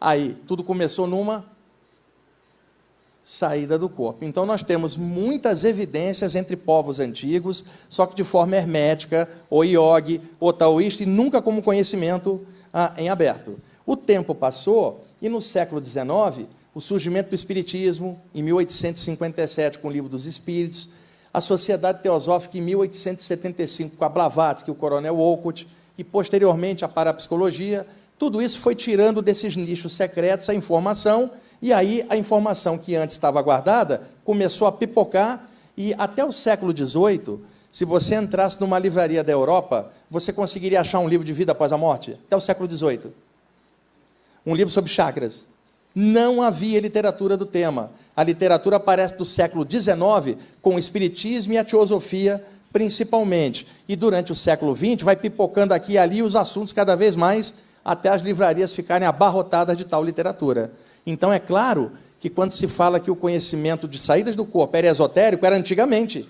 Aí, tudo começou numa saída do corpo. Então, nós temos muitas evidências entre povos antigos, só que de forma hermética, ou iogue, ou taoísta, e nunca como conhecimento em aberto. O tempo passou, e no século XIX, o surgimento do Espiritismo, em 1857, com o Livro dos Espíritos, a Sociedade Teosófica, em 1875, com a Blavatsky, o Coronel Wolcott, e, posteriormente, a Parapsicologia. Tudo isso foi tirando desses nichos secretos a informação, e aí a informação que antes estava guardada começou a pipocar, e até o século XVIII, se você entrasse numa livraria da Europa, você conseguiria achar um livro de vida após a morte? Até o século XVIII. Um livro sobre chakras. Não havia literatura do tema. A literatura aparece do século XIX, com o espiritismo e a teosofia, principalmente. E durante o século XX, vai pipocando aqui e ali os assuntos cada vez mais, até as livrarias ficarem abarrotadas de tal literatura. Então, é claro que quando se fala que o conhecimento de saídas do corpo era esotérico, era antigamente.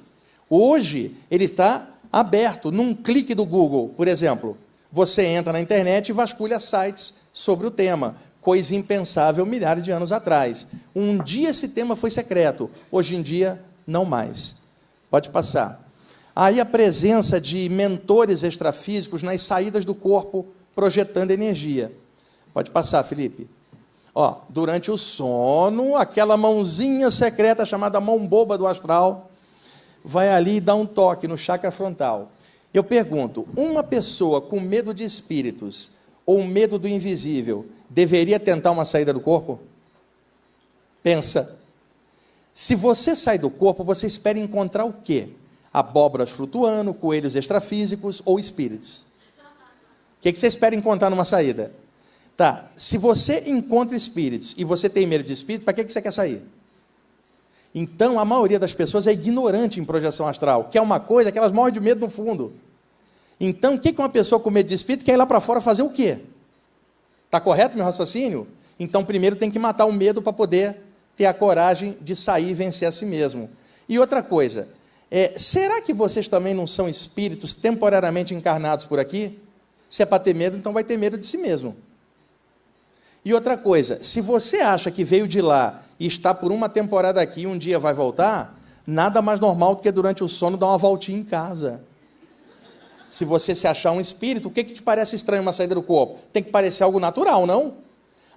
Hoje, ele está aberto, num clique do Google, por exemplo. Você entra na internet e vasculha sites sobre o tema, coisa impensável milhares de anos atrás. Um dia esse tema foi secreto, hoje em dia, não mais. Pode passar. Aí a presença de mentores extrafísicos nas saídas do corpo, projetando energia. Pode passar, Felipe. Ó, durante o sono, aquela mãozinha secreta chamada mão boba do astral vai ali e dá um toque no chakra frontal. Eu pergunto, uma pessoa com medo de espíritos ou medo do invisível deveria tentar uma saída do corpo? Pensa. Se você sai do corpo, você espera encontrar o quê? Abóboras flutuando, coelhos extrafísicos ou espíritos. O que você espera encontrar numa saída? Tá, se você encontra espíritos e você tem medo de espírito, para que você quer sair? Então, a maioria das pessoas é ignorante em projeção astral, que é uma coisa que elas morrem de medo no fundo. Então, o que uma pessoa com medo de espírito quer ir lá para fora fazer o quê? Está correto meu raciocínio? Então, primeiro tem que matar o medo para poder ter a coragem de sair e vencer a si mesmo. E outra coisa, será que vocês também não são espíritos temporariamente encarnados por aqui? Se é para ter medo, então vai ter medo de si mesmo. E outra coisa, se você acha que veio de lá e está por uma temporada aqui e um dia vai voltar, nada mais normal do que durante o sono dar uma voltinha em casa. Se você se achar um espírito, o que te parece estranho uma saída do corpo? Tem que parecer algo natural, não?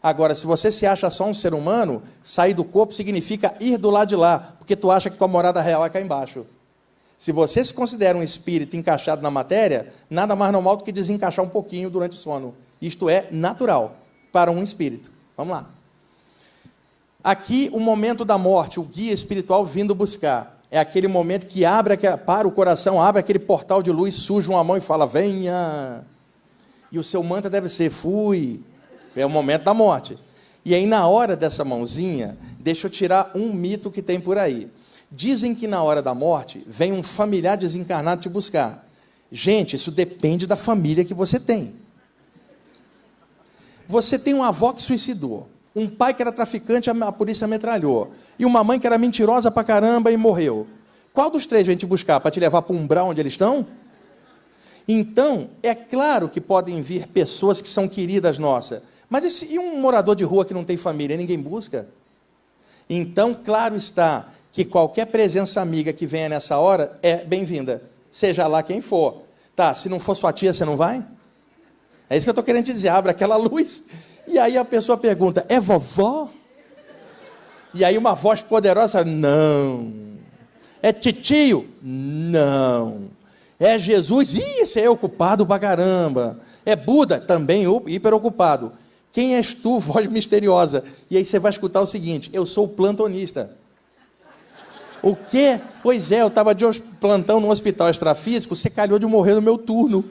Agora, se você se acha só um ser humano, sair do corpo significa ir do lado de lá, porque tu acha que tua morada real é cá embaixo. Se você se considera um espírito encaixado na matéria, nada mais normal do que desencaixar um pouquinho durante o sono. Isto é natural para um espírito. Vamos lá. Aqui, o momento da morte, o guia espiritual vindo buscar. É aquele momento que para o coração, abre aquele portal de luz, suja uma mão e fala, venha. E o seu mantra deve ser, fui. É o momento da morte. E aí, na hora dessa mãozinha, deixa eu tirar um mito que tem por aí. Dizem que na hora da morte, vem um familiar desencarnado te buscar. Gente, isso depende da família que você tem. Você tem uma avó que suicidou, um pai que era traficante, a polícia metralhou, e uma mãe que era mentirosa pra caramba e morreu. Qual dos três vem te buscar? Para te levar para o umbral onde eles estão? Então, é claro que podem vir pessoas que são queridas nossas, mas e um morador de rua que não tem família? Ninguém busca? Então, claro está que qualquer presença amiga que venha nessa hora é bem-vinda, seja lá quem for. Tá, se não for sua tia, você não vai? É isso que eu estou querendo te dizer, abre aquela luz, e aí a pessoa pergunta, é vovó? E aí uma voz poderosa, não. É titio? Não. É Jesus? Ih, esse é ocupado pra caramba. É Buda? Também hiperocupado. Quem és tu, voz misteriosa? E aí você vai escutar o seguinte, eu sou o plantonista. O quê? Pois é, eu estava de plantão no hospital extrafísico, você calhou de morrer no meu turno.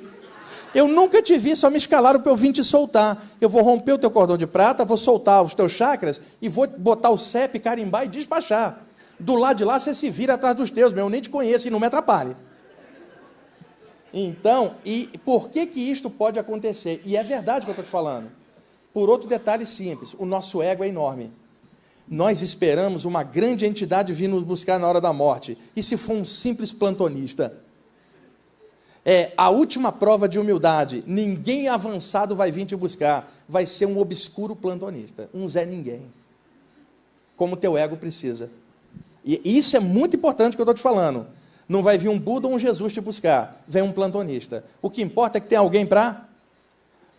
Eu nunca te vi, só me escalaram para eu vir te soltar. Eu vou romper o teu cordão de prata, vou soltar os teus chakras e vou botar o CEP, carimbar e despachar. Do lado de lá você se vira atrás dos teus, eu nem te conheço e não me atrapalhe. Então, e por que isto pode acontecer? E é verdade o que eu estou te falando. Por outro detalhe simples, o nosso ego é enorme. Nós esperamos uma grande entidade vir nos buscar na hora da morte. E se for um simples plantonista? É a última prova de humildade. Ninguém avançado vai vir te buscar. Vai ser um obscuro plantonista. Um Zé Ninguém. Como o teu ego precisa. E isso é muito importante que eu estou te falando. Não vai vir um Buda ou um Jesus te buscar. Vem um plantonista. O que importa é que tem alguém para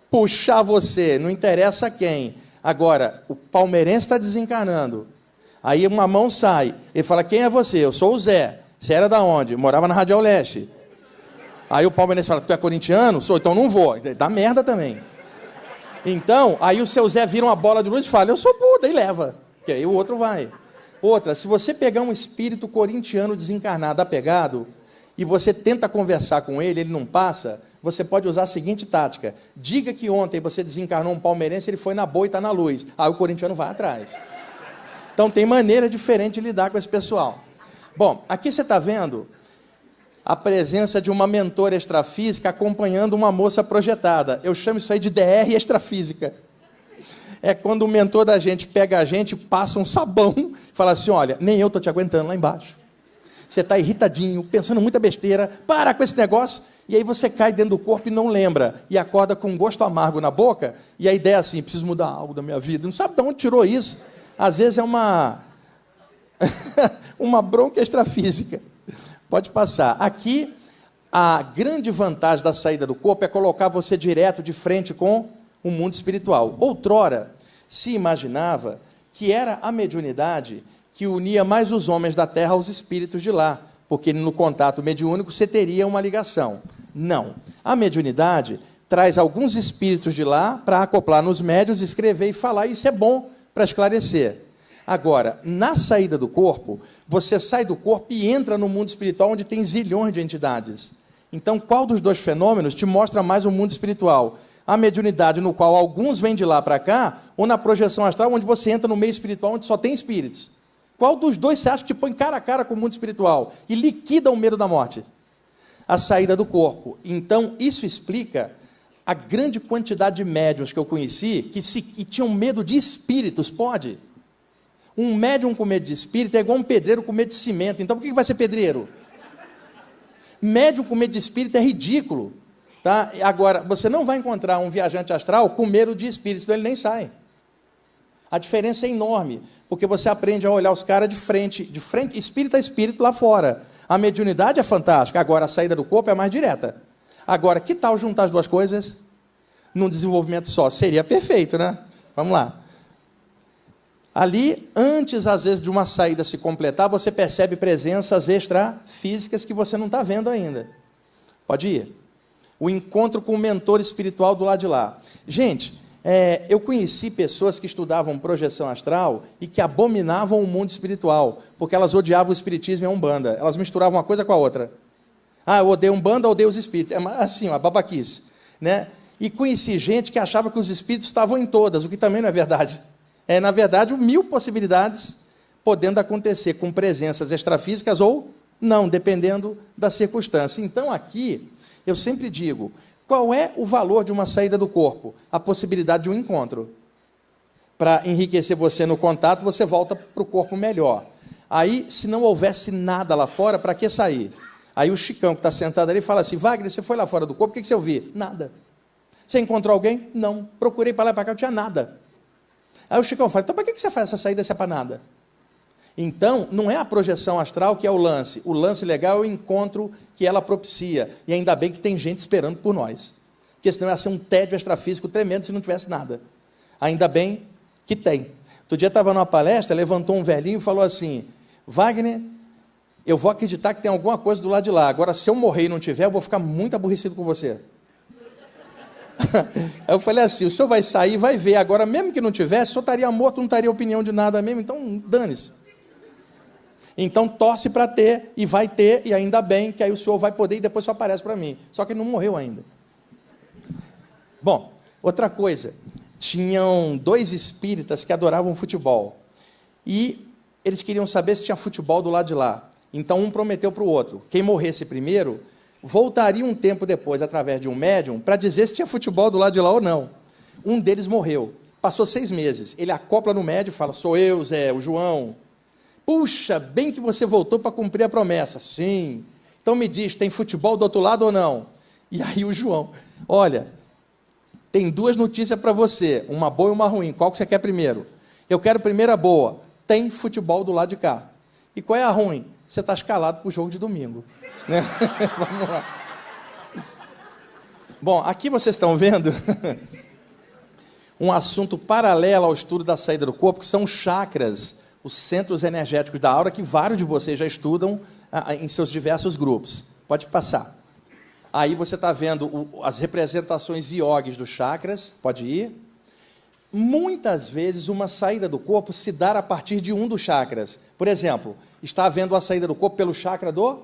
puxar você. Não interessa quem. Agora, o palmeirense está desencarnando. Aí uma mão sai. Ele fala, quem é você? Eu sou o Zé. Você era da onde? Morava na Radial Leste. Aí o palmeirense fala, tu é corintiano? Sou, então não vou. Dá merda também. Então, aí o seu Zé vira uma bola de luz e fala, eu sou Buda, e leva. Que aí o outro vai. Outra, se você pegar um espírito corintiano desencarnado, apegado, e você tenta conversar com ele, ele não passa, você pode usar a seguinte tática. Diga que ontem você desencarnou um palmeirense, ele foi na boa e está na luz. Aí o corintiano vai atrás. Então tem maneira diferente de lidar com esse pessoal. Bom, aqui você está vendo a presença de uma mentora extrafísica acompanhando uma moça projetada. Eu chamo isso aí de DR extrafísica. É quando o mentor da gente pega a gente, passa um sabão, e fala assim, olha, nem eu estou te aguentando lá embaixo. Você está irritadinho, pensando muita besteira, para com esse negócio, e aí você cai dentro do corpo e não lembra, e acorda com um gosto amargo na boca, e a ideia é assim, preciso mudar algo da minha vida. Não sabe de onde tirou isso? Às vezes é uma bronca extrafísica. Pode passar. Aqui, a grande vantagem da saída do corpo é colocar você direto de frente com o mundo espiritual. Outrora, se imaginava que era a mediunidade que unia mais os homens da Terra aos espíritos de lá, porque no contato mediúnico você teria uma ligação. Não. A mediunidade traz alguns espíritos de lá para acoplar nos médiuns, escrever e falar, e isso é bom para esclarecer. Agora, na saída do corpo, você sai do corpo e entra no mundo espiritual, onde tem zilhões de entidades. Então, qual dos dois fenômenos te mostra mais o mundo espiritual? A mediunidade, no qual alguns vêm de lá para cá, ou na projeção astral, onde você entra no meio espiritual, onde só tem espíritos? Qual dos dois você acha que te põe cara a cara com o mundo espiritual e liquida o medo da morte? A saída do corpo. Então, isso explica a grande quantidade de médiuns que eu conheci que tinham medo de espíritos. Pode? Um médium com medo de espírito é igual um pedreiro com medo de cimento. Então, por que vai ser pedreiro? Médium com medo de espírito é ridículo. Tá? Agora, você não vai encontrar um viajante astral com medo de espírito, senão ele nem sai. A diferença é enorme, porque você aprende a olhar os caras de frente, espírito a espírito lá fora. A mediunidade é fantástica, agora a saída do corpo é mais direta. Agora, que tal juntar as duas coisas num desenvolvimento só? Seria perfeito, né? Vamos lá. Ali, antes, às vezes, de uma saída se completar, você percebe presenças extrafísicas que você não está vendo ainda. Pode ir. O encontro com o mentor espiritual do lado de lá. Gente, eu conheci pessoas que estudavam projeção astral e que abominavam o mundo espiritual, porque elas odiavam o espiritismo e a Umbanda. Elas misturavam uma coisa com a outra. Ah, eu odeio Umbanda, eu odeio os espíritos. É assim, uma babaquice. Né? E conheci gente que achava que os espíritos estavam em todas, o que também não é verdade. É, na verdade, 1000 possibilidades podendo acontecer com presenças extrafísicas ou não, dependendo da circunstância. Então, aqui, eu sempre digo, qual é o valor de uma saída do corpo? A possibilidade de um encontro. Para enriquecer você no contato, você volta para o corpo melhor. Aí, se não houvesse nada lá fora, para que sair? Aí o Chicão, que está sentado ali, fala assim, Wagner, você foi lá fora do corpo, o que você ouviu? Nada. Você encontrou alguém? Não. Procurei para lá e para cá, não tinha nada. Aí o Chicão fala, então para que você faz essa saída se é para nada? Então, não é a projeção astral que é o lance legal é o encontro que ela propicia, e ainda bem que tem gente esperando por nós, porque senão ia ser um tédio extrafísico tremendo se não tivesse nada. Ainda bem que tem. Outro dia estava numa palestra, levantou um velhinho e falou assim, Wagner, eu vou acreditar que tem alguma coisa do lado de lá, agora se eu morrer e não tiver, eu vou ficar muito aborrecido com você. Aí eu falei assim, o senhor vai sair, vai ver, agora mesmo que não tivesse, o senhor estaria morto, não estaria opinião de nada mesmo, então dane-se. Então torce para ter, e vai ter, e ainda bem, que aí o senhor vai poder, e depois só aparece para mim. Só que ele não morreu ainda. Bom, outra coisa, tinham 2 espíritas que adoravam futebol, e eles queriam saber se tinha futebol do lado de lá. Então um prometeu para o outro, quem morresse primeiro, voltaria um tempo depois, através de um médium, para dizer se tinha futebol do lado de lá ou não. Um deles morreu, passou 6 meses, ele acopla no médium e fala, sou eu, Zé, o João. Puxa, bem que você voltou para cumprir a promessa. Sim. Então me diz, tem futebol do outro lado ou não? E aí o João, olha, tem 2 notícias para você, uma boa e uma ruim. Qual que você quer primeiro? Eu quero primeiro a boa. Tem futebol do lado de cá. E qual é a ruim? Você está escalado para o jogo de domingo. Né? Vamos lá. Bom, aqui vocês estão vendo um assunto paralelo ao estudo da saída do corpo, que são chakras, os centros energéticos da aura, que vários de vocês já estudam em seus diversos grupos. Pode passar. Aí você está vendo as representações iogues dos chakras, pode ir. Muitas vezes uma saída do corpo se dá a partir de um dos chakras. Por exemplo, está havendo a saída do corpo pelo chakra do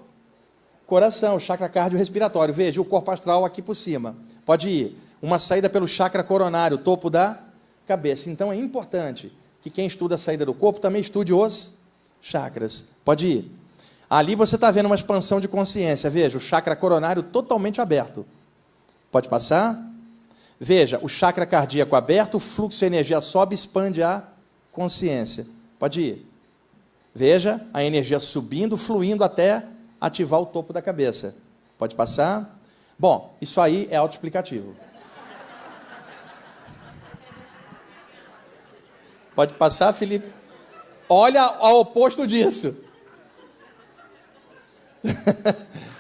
coração, chakra cardiorrespiratório. Veja, o corpo astral aqui por cima. Pode ir. Uma saída pelo chakra coronário, topo da cabeça. Então é importante que quem estuda a saída do corpo também estude os chakras. Pode ir. Ali você está vendo uma expansão de consciência. Veja, o chakra coronário totalmente aberto. Pode passar? Veja, o chakra cardíaco aberto, o fluxo de energia sobe e expande a consciência. Pode ir. Veja, a energia subindo, fluindo até ativar o topo da cabeça. Pode passar? Bom, isso aí é autoexplicativo. Pode passar, Felipe? Olha ao oposto disso.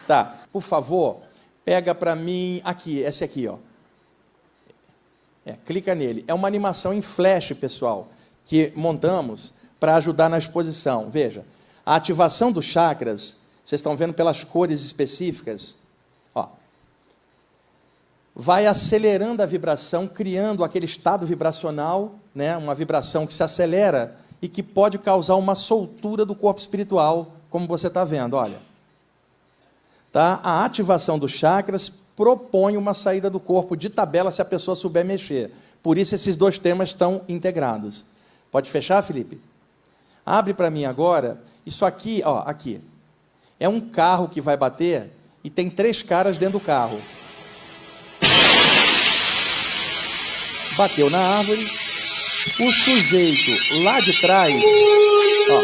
Tá, por favor, pega para mim aqui, esse aqui, ó. Clica nele. É uma animação em flash, pessoal, que montamos para ajudar na exposição. Veja, a ativação dos chakras, vocês estão vendo pelas cores específicas, ó, vai acelerando a vibração, criando aquele estado vibracional, né, uma vibração que se acelera e que pode causar uma soltura do corpo espiritual, como você está vendo, olha. Tá? A ativação dos chakras propõe uma saída do corpo de tabela se a pessoa souber mexer. Por isso esses 2 temas estão integrados. Pode fechar, Felipe? Abre para mim agora. Isso aqui, ó, aqui. É um carro que vai bater e tem 3 caras dentro do carro. Bateu na árvore. O sujeito lá de trás, ó,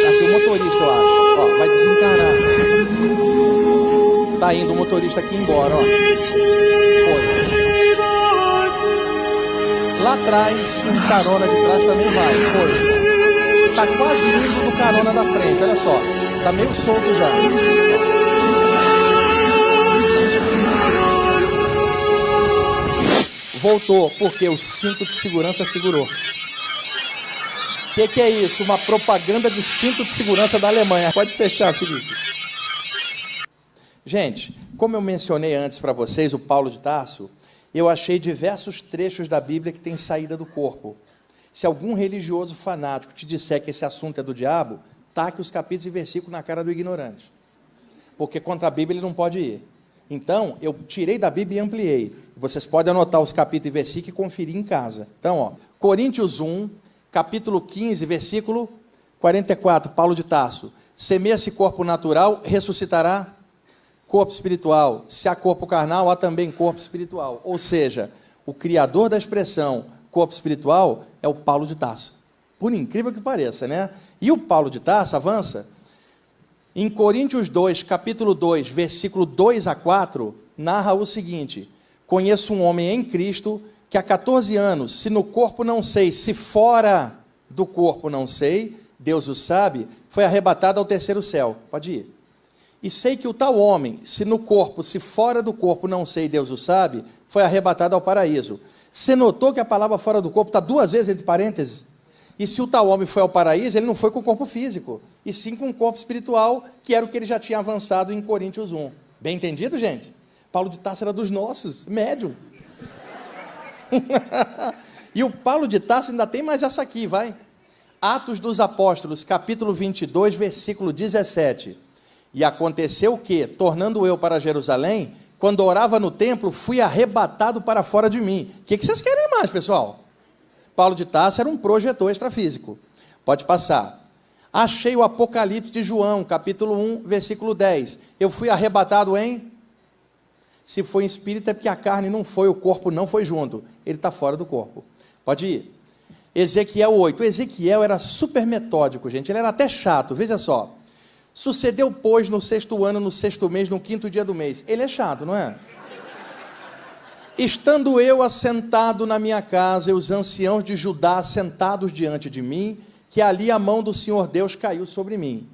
aqui o motorista, eu acho, ó, vai desencarnar. Está indo o motorista aqui embora, ó. Foi. Lá atrás, o carona de trás também vai, foi. Está quase indo do carona da frente, olha só. Está meio solto já. Voltou, porque o cinto de segurança segurou. O que é isso? Uma propaganda de cinto de segurança da Alemanha. Pode fechar, Felipe. Gente, como eu mencionei antes para vocês, o Paulo de Tarso, eu achei diversos trechos da Bíblia que tem saída do corpo. Se algum religioso fanático te disser que esse assunto é do diabo, taque os capítulos e versículos na cara do ignorante. Porque contra a Bíblia ele não pode ir. Então, eu tirei da Bíblia e ampliei. Vocês podem anotar os capítulos e versículos e conferir em casa. Então, ó, Coríntios 1, capítulo 15, versículo 44, Paulo de Tarso. Semeia-se corpo natural, ressuscitará corpo espiritual. Se há corpo carnal, há também corpo espiritual. Ou seja, o criador da expressão corpo espiritual é o Paulo de Tarso. Por incrível que pareça, né? E o Paulo de Tarso avança. Em Coríntios 2, capítulo 2, versículo 2 a 4, narra o seguinte: conheço um homem em Cristo que há 14 anos, se no corpo não sei, se fora do corpo não sei, Deus o sabe, foi arrebatado ao terceiro céu. Pode ir. E sei que o tal homem, se no corpo, se fora do corpo não sei, Deus o sabe, foi arrebatado ao paraíso. Você notou que a palavra fora do corpo está 2 vezes entre parênteses? E se o tal homem foi ao paraíso, ele não foi com o corpo físico, e sim com o corpo espiritual, que era o que ele já tinha avançado em Coríntios 1. Bem entendido, gente? Paulo de Tarso era dos nossos, médium. E o Paulo de Tarso ainda tem mais essa aqui, vai. Atos dos Apóstolos, capítulo 22, versículo 17. E aconteceu que, tornando eu para Jerusalém, quando orava no templo, fui arrebatado para fora de mim. O que vocês querem mais, pessoal? Paulo de Tarso era um projetor extrafísico. Pode passar. Achei o Apocalipse de João, capítulo 1, versículo 10. Eu fui arrebatado em... Se foi em espírito é porque a carne não foi, o corpo não foi junto. Ele está fora do corpo. Pode ir. Ezequiel 8. O Ezequiel era super metódico, gente. Ele era até chato. Veja só. Sucedeu, pois, no 6º ano, no 6º mês, no 5º dia do mês. Ele é chato, não é? Estando eu assentado na minha casa, e os anciãos de Judá sentados diante de mim, que ali a mão do Senhor Deus caiu sobre mim.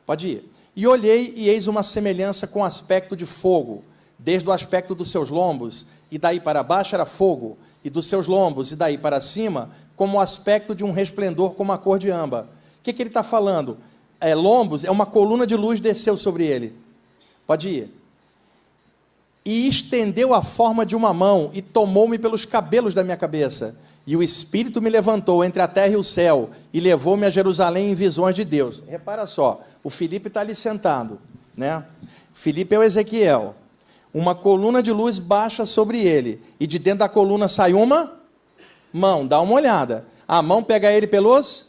Pode ir. E olhei, e eis uma semelhança com aspecto de fogo, desde o aspecto dos seus lombos, e daí para baixo era fogo, e dos seus lombos, e daí para cima, como o aspecto de um resplendor como a cor de âmbar. O que ele está falando? Lombos é uma coluna de luz desceu sobre ele. Pode ir. E estendeu a forma de uma mão, e tomou-me pelos cabelos da minha cabeça, e o Espírito me levantou entre a terra e o céu, e levou-me a Jerusalém em visões de Deus. Repara só, o Filipe está ali sentado, né? Filipe é o Ezequiel. Uma coluna de luz baixa sobre ele, e de dentro da coluna sai uma mão, dá uma olhada. A mão pega ele pelos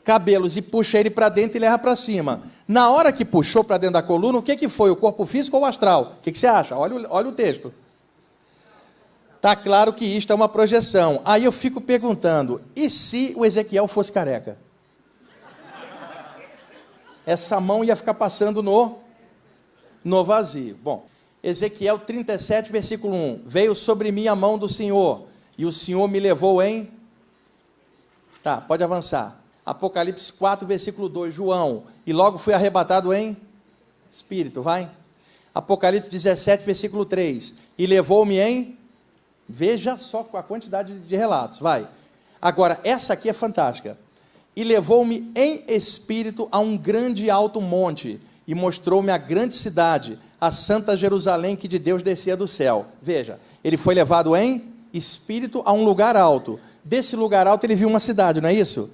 cabelos e puxa ele para dentro e leva para cima. Na hora que puxou para dentro da coluna, o que foi? O corpo físico ou o astral? O que você acha? Olha o texto. Está claro que isto é uma projeção. Aí eu fico perguntando, e se o Ezequiel fosse careca? Essa mão ia ficar passando no vazio. Bom, Ezequiel 37, versículo 1. Veio sobre mim a mão do Senhor, e o Senhor me levou em... Tá, pode avançar. Apocalipse 4, versículo 2, João. E logo fui arrebatado em espírito, vai. Apocalipse 17, versículo 3. E levou-me em... Veja só a quantidade de relatos, vai. Agora, essa aqui é fantástica. E levou-me em espírito a um grande e alto monte, e mostrou-me a grande cidade, a santa Jerusalém, que de Deus descia do céu. Veja, ele foi levado em espírito a um lugar alto. Desse lugar alto ele viu uma cidade, não é isso?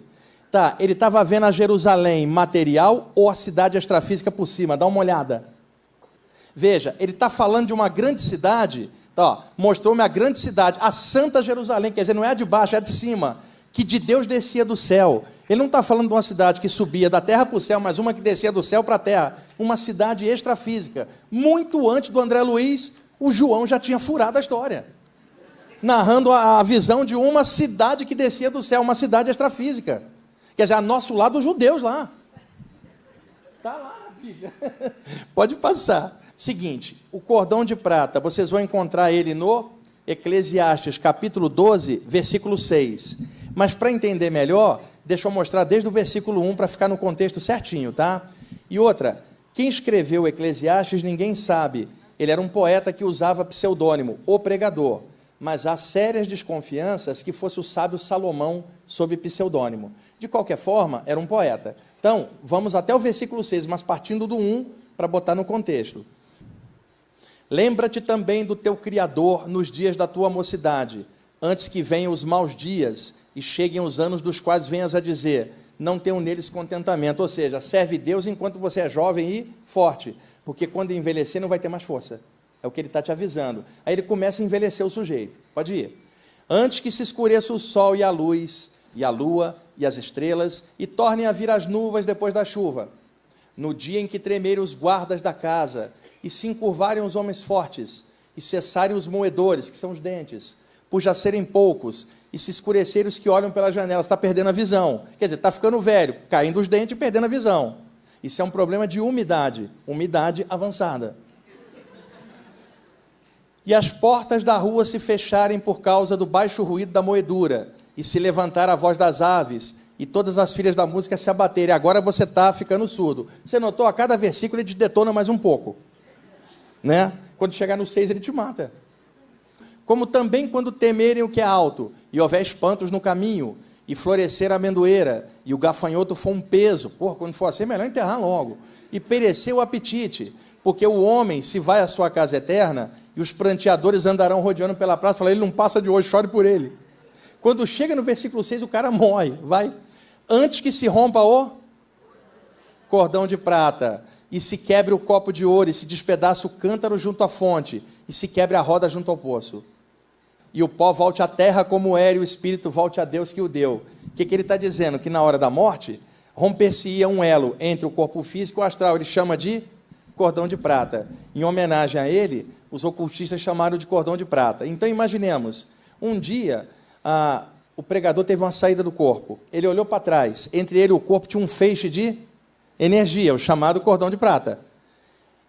Tá, ele estava vendo a Jerusalém material ou a cidade extrafísica por cima? Dá uma olhada. Veja, ele está falando de uma grande cidade, tá, mostrou-me a grande cidade, a santa Jerusalém, quer dizer, não é a de baixo, é a de cima, que de Deus descia do céu. Ele não está falando de uma cidade que subia da terra para o céu, mas uma que descia do céu para a terra. Uma cidade extrafísica. Muito antes do André Luiz, o João já tinha furado a história, narrando a visão de uma cidade que descia do céu, uma cidade extrafísica. Quer dizer, a nosso lado, os judeus lá. Está lá na Bíblia. Pode passar. Seguinte, o cordão de prata, vocês vão encontrar ele no Eclesiastes, capítulo 12, versículo 6. Mas para entender melhor, deixa eu mostrar desde o versículo 1 para ficar no contexto certinho, tá? E outra, quem escreveu o Eclesiastes ninguém sabe. Ele era um poeta que usava pseudônimo, o pregador. Mas há sérias desconfianças que fosse o sábio Salomão sob pseudônimo. De qualquer forma, era um poeta. Então, vamos até o versículo 6, mas partindo do 1 para botar no contexto. Lembra-te também do teu Criador nos dias da tua mocidade, antes que venham os maus dias e cheguem os anos dos quais venhas a dizer, não tenho neles contentamento. Ou seja, serve Deus enquanto você é jovem e forte, porque quando envelhecer não vai ter mais força. É o que ele está te avisando. Aí ele começa a envelhecer o sujeito. Pode ir. Antes que se escureça o sol e a luz, e a lua, e as estrelas, e tornem a vir as nuvens depois da chuva. No dia em que tremerem os guardas da casa, e se encurvarem os homens fortes, e cessarem os moedores, que são os dentes, por já serem poucos, e se escurecerem os que olham pela janela. Você está perdendo a visão. Quer dizer, está ficando velho, caindo os dentes e perdendo a visão. Isso é um problema de umidade avançada. E as portas da rua se fecharem por causa do baixo ruído da moedura, e se levantar a voz das aves, e todas as filhas da música se abaterem. Agora você está ficando surdo. Você notou? A cada versículo ele te detona mais um pouco. Né? Quando chegar no 6, ele te mata. Como também quando temerem o que é alto, e houver espantos no caminho, e florescer a amendoeira, e o gafanhoto for um peso. Porra, quando for assim, é melhor enterrar logo. E perecer o apetite, porque o homem se vai à sua casa eterna, e os pranteadores andarão rodeando pela praça, falando, ele não passa de hoje, chore por ele. Quando chega no versículo 6, o cara morre, vai. Antes que se rompa o cordão de prata, e se quebre o copo de ouro, e se despedaça o cântaro junto à fonte, e se quebre a roda junto ao poço. E o pó volte à terra como era, e o espírito volte a Deus que o deu. O que ele está dizendo? Que na hora da morte, romper-se-ia um elo entre o corpo físico e o astral. Ele chama de cordão de prata. Em homenagem a ele, os ocultistas chamaram de cordão de prata. Então, imaginemos, um dia, o pregador teve uma saída do corpo. Ele olhou para trás. Entre ele e o corpo tinha um feixe de energia, o chamado cordão de prata.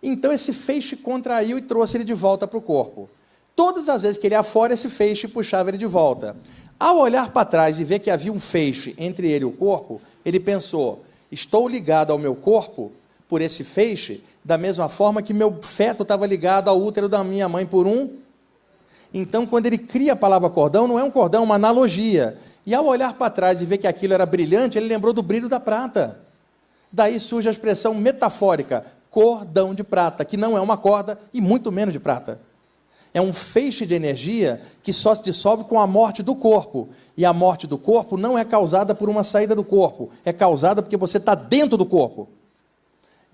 Então, esse feixe contraiu e trouxe ele de volta para o corpo. Todas as vezes que ele ia fora, esse feixe puxava ele de volta. Ao olhar para trás e ver que havia um feixe entre ele e o corpo, ele pensou, estou ligado ao meu corpo por esse feixe, da mesma forma que meu feto estava ligado ao útero da minha mãe por um. Então, quando ele cria a palavra cordão, não é um cordão, é uma analogia. E ao olhar para trás e ver que aquilo era brilhante, ele lembrou do brilho da prata. Daí surge a expressão metafórica, cordão de prata, que não é uma corda e muito menos de prata. É um feixe de energia que só se dissolve com a morte do corpo. E a morte do corpo não é causada por uma saída do corpo, é causada porque você está dentro do corpo.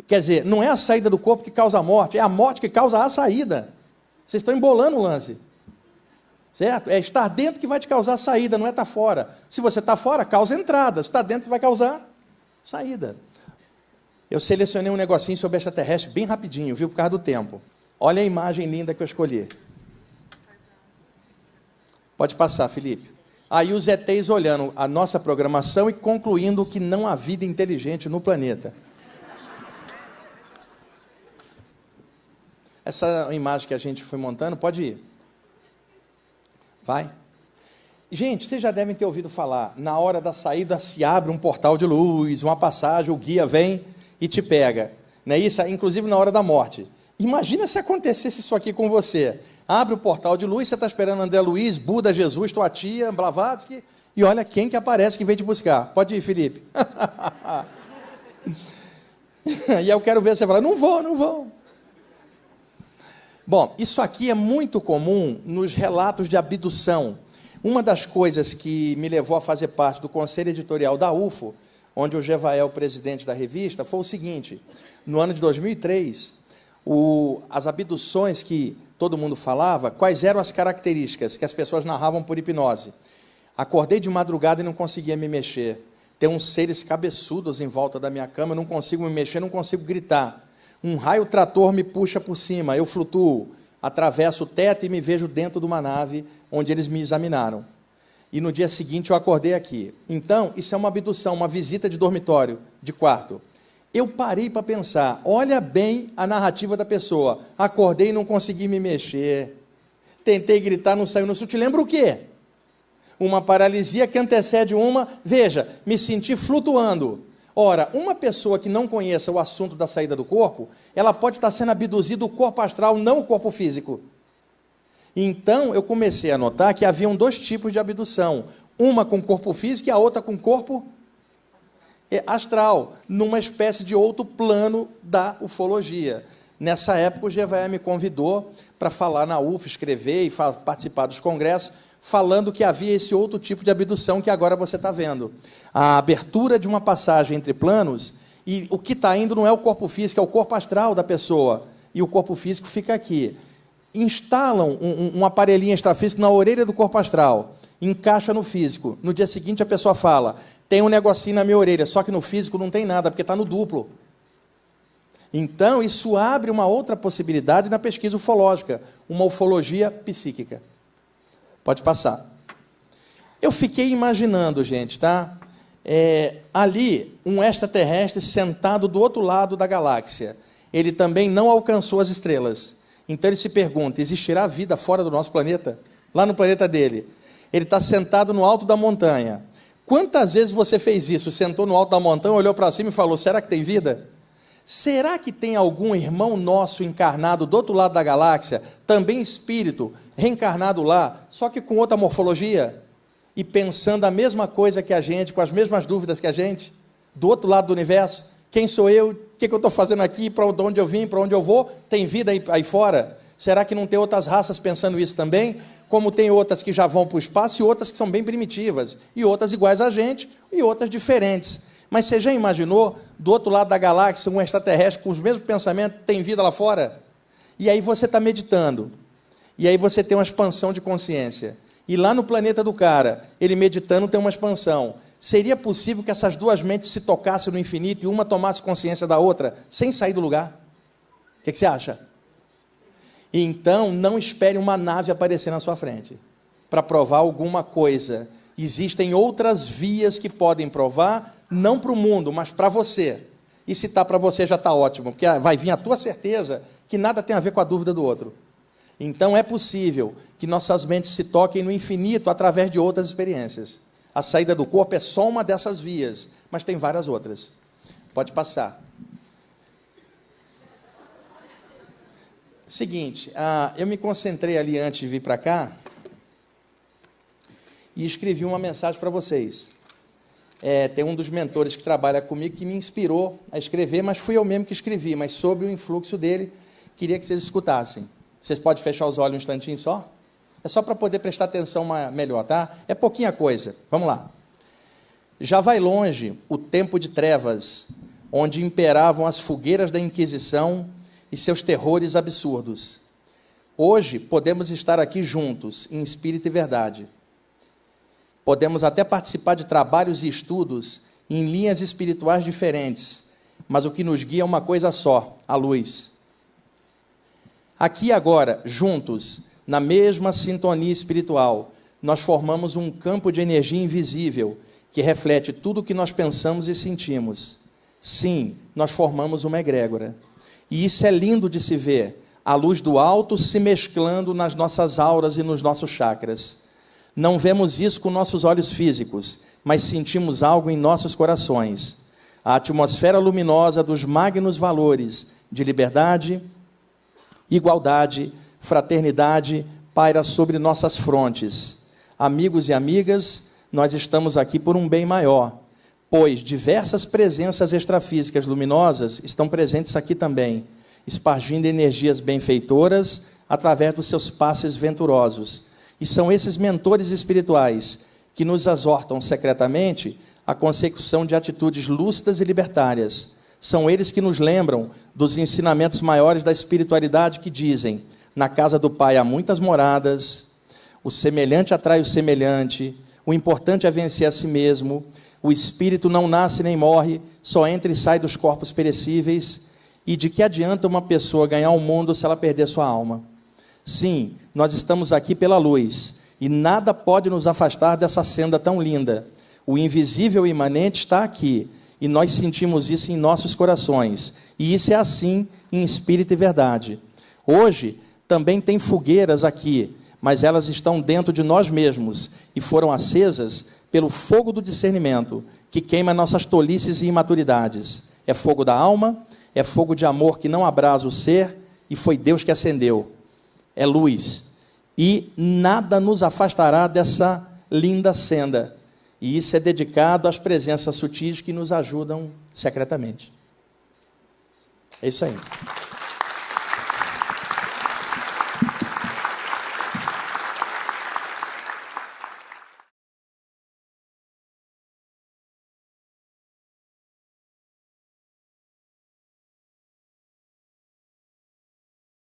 Quer dizer, não é a saída do corpo que causa a morte, é a morte que causa a saída. Vocês estão embolando o lance. Certo? É estar dentro que vai te causar a saída, não é estar fora. Se você está fora, causa entrada. Se está dentro, vai causar saída. Eu selecionei um negocinho sobre extraterrestre bem rapidinho, viu, por causa do tempo. Olha a imagem linda que eu escolhi. Pode passar, Felipe. Aí os ETs olhando a nossa programação e concluindo que não há vida inteligente no planeta. Essa imagem que a gente foi montando, pode ir. Vai. Gente, vocês já devem ter ouvido falar, na hora da saída se abre um portal de luz, uma passagem, o guia vem e te pega. Não é isso? Inclusive na hora da morte. Imagina se acontecesse isso aqui com você. Abre o portal de luz, você está esperando André Luiz, Buda, Jesus, tua tia, Blavatsky, e olha quem que aparece que vem te buscar. Pode ir, Felipe. E aí eu quero ver você falar, não vou. Bom, isso aqui é muito comum nos relatos de abdução. Uma das coisas que me levou a fazer parte do conselho editorial da UFO, onde o Gevael, presidente da revista, foi o seguinte, no ano de 2003, as abduções que todo mundo falava, quais eram as características que as pessoas narravam por hipnose? Acordei de madrugada e não conseguia me mexer. Tem uns seres cabeçudos em volta da minha cama, eu não consigo me mexer, não consigo gritar. Um raio trator me puxa por cima, eu flutuo, atravesso o teto e me vejo dentro de uma nave onde eles me examinaram. E no dia seguinte eu acordei aqui. Então, isso é uma abdução, uma visita de dormitório, de quarto. Eu parei para pensar, olha bem a narrativa da pessoa. Acordei e não consegui me mexer. Tentei gritar, não saiu. Isso te lembra o quê? Uma paralisia que antecede uma, veja, me senti flutuando. Ora, uma pessoa que não conheça o assunto da saída do corpo, ela pode estar sendo abduzida do corpo astral, não o corpo físico. Então, eu comecei a notar que haviam dois tipos de abdução. Uma com corpo físico e a outra com corpo astral, numa espécie de outro plano da ufologia. Nessa época, o GVE me convidou para falar na UF, escrever e participar dos congressos, falando que havia esse outro tipo de abdução que agora você está vendo. A abertura de uma passagem entre planos, e o que está indo não é o corpo físico, é o corpo astral da pessoa, e o corpo físico fica aqui. Instalam um aparelhinho extrafísico na orelha do corpo astral, encaixa no físico. No dia seguinte, a pessoa fala, tem um negocinho na minha orelha, só que no físico não tem nada, porque está no duplo. Então, isso abre uma outra possibilidade na pesquisa ufológica, uma ufologia psíquica. Pode passar. Eu fiquei imaginando, gente, tá? Ali, um extraterrestre sentado do outro lado da galáxia. Ele também não alcançou as estrelas. Então ele se pergunta, existirá vida fora do nosso planeta? Lá no planeta dele. Ele está sentado no alto da montanha. Quantas vezes você fez isso? Sentou no alto da montanha, olhou para cima e falou, será que tem vida? Será que tem algum irmão nosso encarnado do outro lado da galáxia, também espírito, reencarnado lá, só que com outra morfologia? E pensando a mesma coisa que a gente, com as mesmas dúvidas que a gente, do outro lado do universo? Quem sou eu? O que eu estou fazendo aqui? Para onde eu vim? Para onde eu vou? Tem vida aí fora? Será que não tem outras raças pensando isso também? Como tem outras que já vão para o espaço e outras que são bem primitivas, e outras iguais a gente, e outras diferentes. Mas você já imaginou, do outro lado da galáxia, um extraterrestre com os mesmos pensamentos, tem vida lá fora? E aí você está meditando, e aí você tem uma expansão de consciência. E lá no planeta do cara, ele meditando tem uma expansão. Seria possível que essas duas mentes se tocassem no infinito e uma tomasse consciência da outra, sem sair do lugar? O que você acha? Então, não espere uma nave aparecer na sua frente para provar alguma coisa. Existem outras vias que podem provar, não para o mundo, mas para você. E se está para você, já está ótimo, porque vai vir a tua certeza que nada tem a ver com a dúvida do outro. Então, é possível que nossas mentes se toquem no infinito através de outras experiências. A saída do corpo é só uma dessas vias, mas tem várias outras. Pode passar. Seguinte, eu me concentrei ali antes de vir para cá e escrevi uma mensagem para vocês. Tem um dos mentores que trabalha comigo que me inspirou a escrever, mas fui eu mesmo que escrevi, mas sobre o influxo dele, queria que vocês escutassem. Vocês podem fechar os olhos um instantinho só? É só para poder prestar atenção melhor, tá? É pouquinha coisa. Vamos lá. Já vai longe o tempo de trevas, onde imperavam as fogueiras da Inquisição e seus terrores absurdos. Hoje, podemos estar aqui juntos, em espírito e verdade. Podemos até participar de trabalhos e estudos em linhas espirituais diferentes, mas o que nos guia é uma coisa só, a luz. Aqui e agora, juntos, na mesma sintonia espiritual, nós formamos um campo de energia invisível que reflete tudo o que nós pensamos e sentimos. Sim, nós formamos uma egrégora. E isso é lindo de se ver, a luz do alto se mesclando nas nossas auras e nos nossos chakras. Não vemos isso com nossos olhos físicos, mas sentimos algo em nossos corações. A atmosfera luminosa dos magnos valores de liberdade, igualdade, fraternidade paira sobre nossas frontes. Amigos e amigas, nós estamos aqui por um bem maior, pois diversas presenças extrafísicas luminosas estão presentes aqui também, espargindo energias benfeitoras através dos seus passes venturosos. E são esses mentores espirituais que nos exortam secretamente à consecução de atitudes lúcidas e libertárias. São eles que nos lembram dos ensinamentos maiores da espiritualidade que dizem: na casa do Pai há muitas moradas, o semelhante atrai o semelhante, o importante é vencer a si mesmo, o espírito não nasce nem morre, só entra e sai dos corpos perecíveis, e de que adianta uma pessoa ganhar o mundo se ela perder sua alma? Sim, nós estamos aqui pela luz, e nada pode nos afastar dessa senda tão linda. O invisível e imanente está aqui, e nós sentimos isso em nossos corações, e isso é assim em espírito e verdade. Hoje, também tem fogueiras aqui, mas elas estão dentro de nós mesmos, e foram acesas pelo fogo do discernimento, que queima nossas tolices e imaturidades. É fogo da alma, é fogo de amor que não abrasa o ser, e foi Deus que acendeu. É luz. E nada nos afastará dessa linda senda. E isso é dedicado às presenças sutis que nos ajudam secretamente. É isso aí.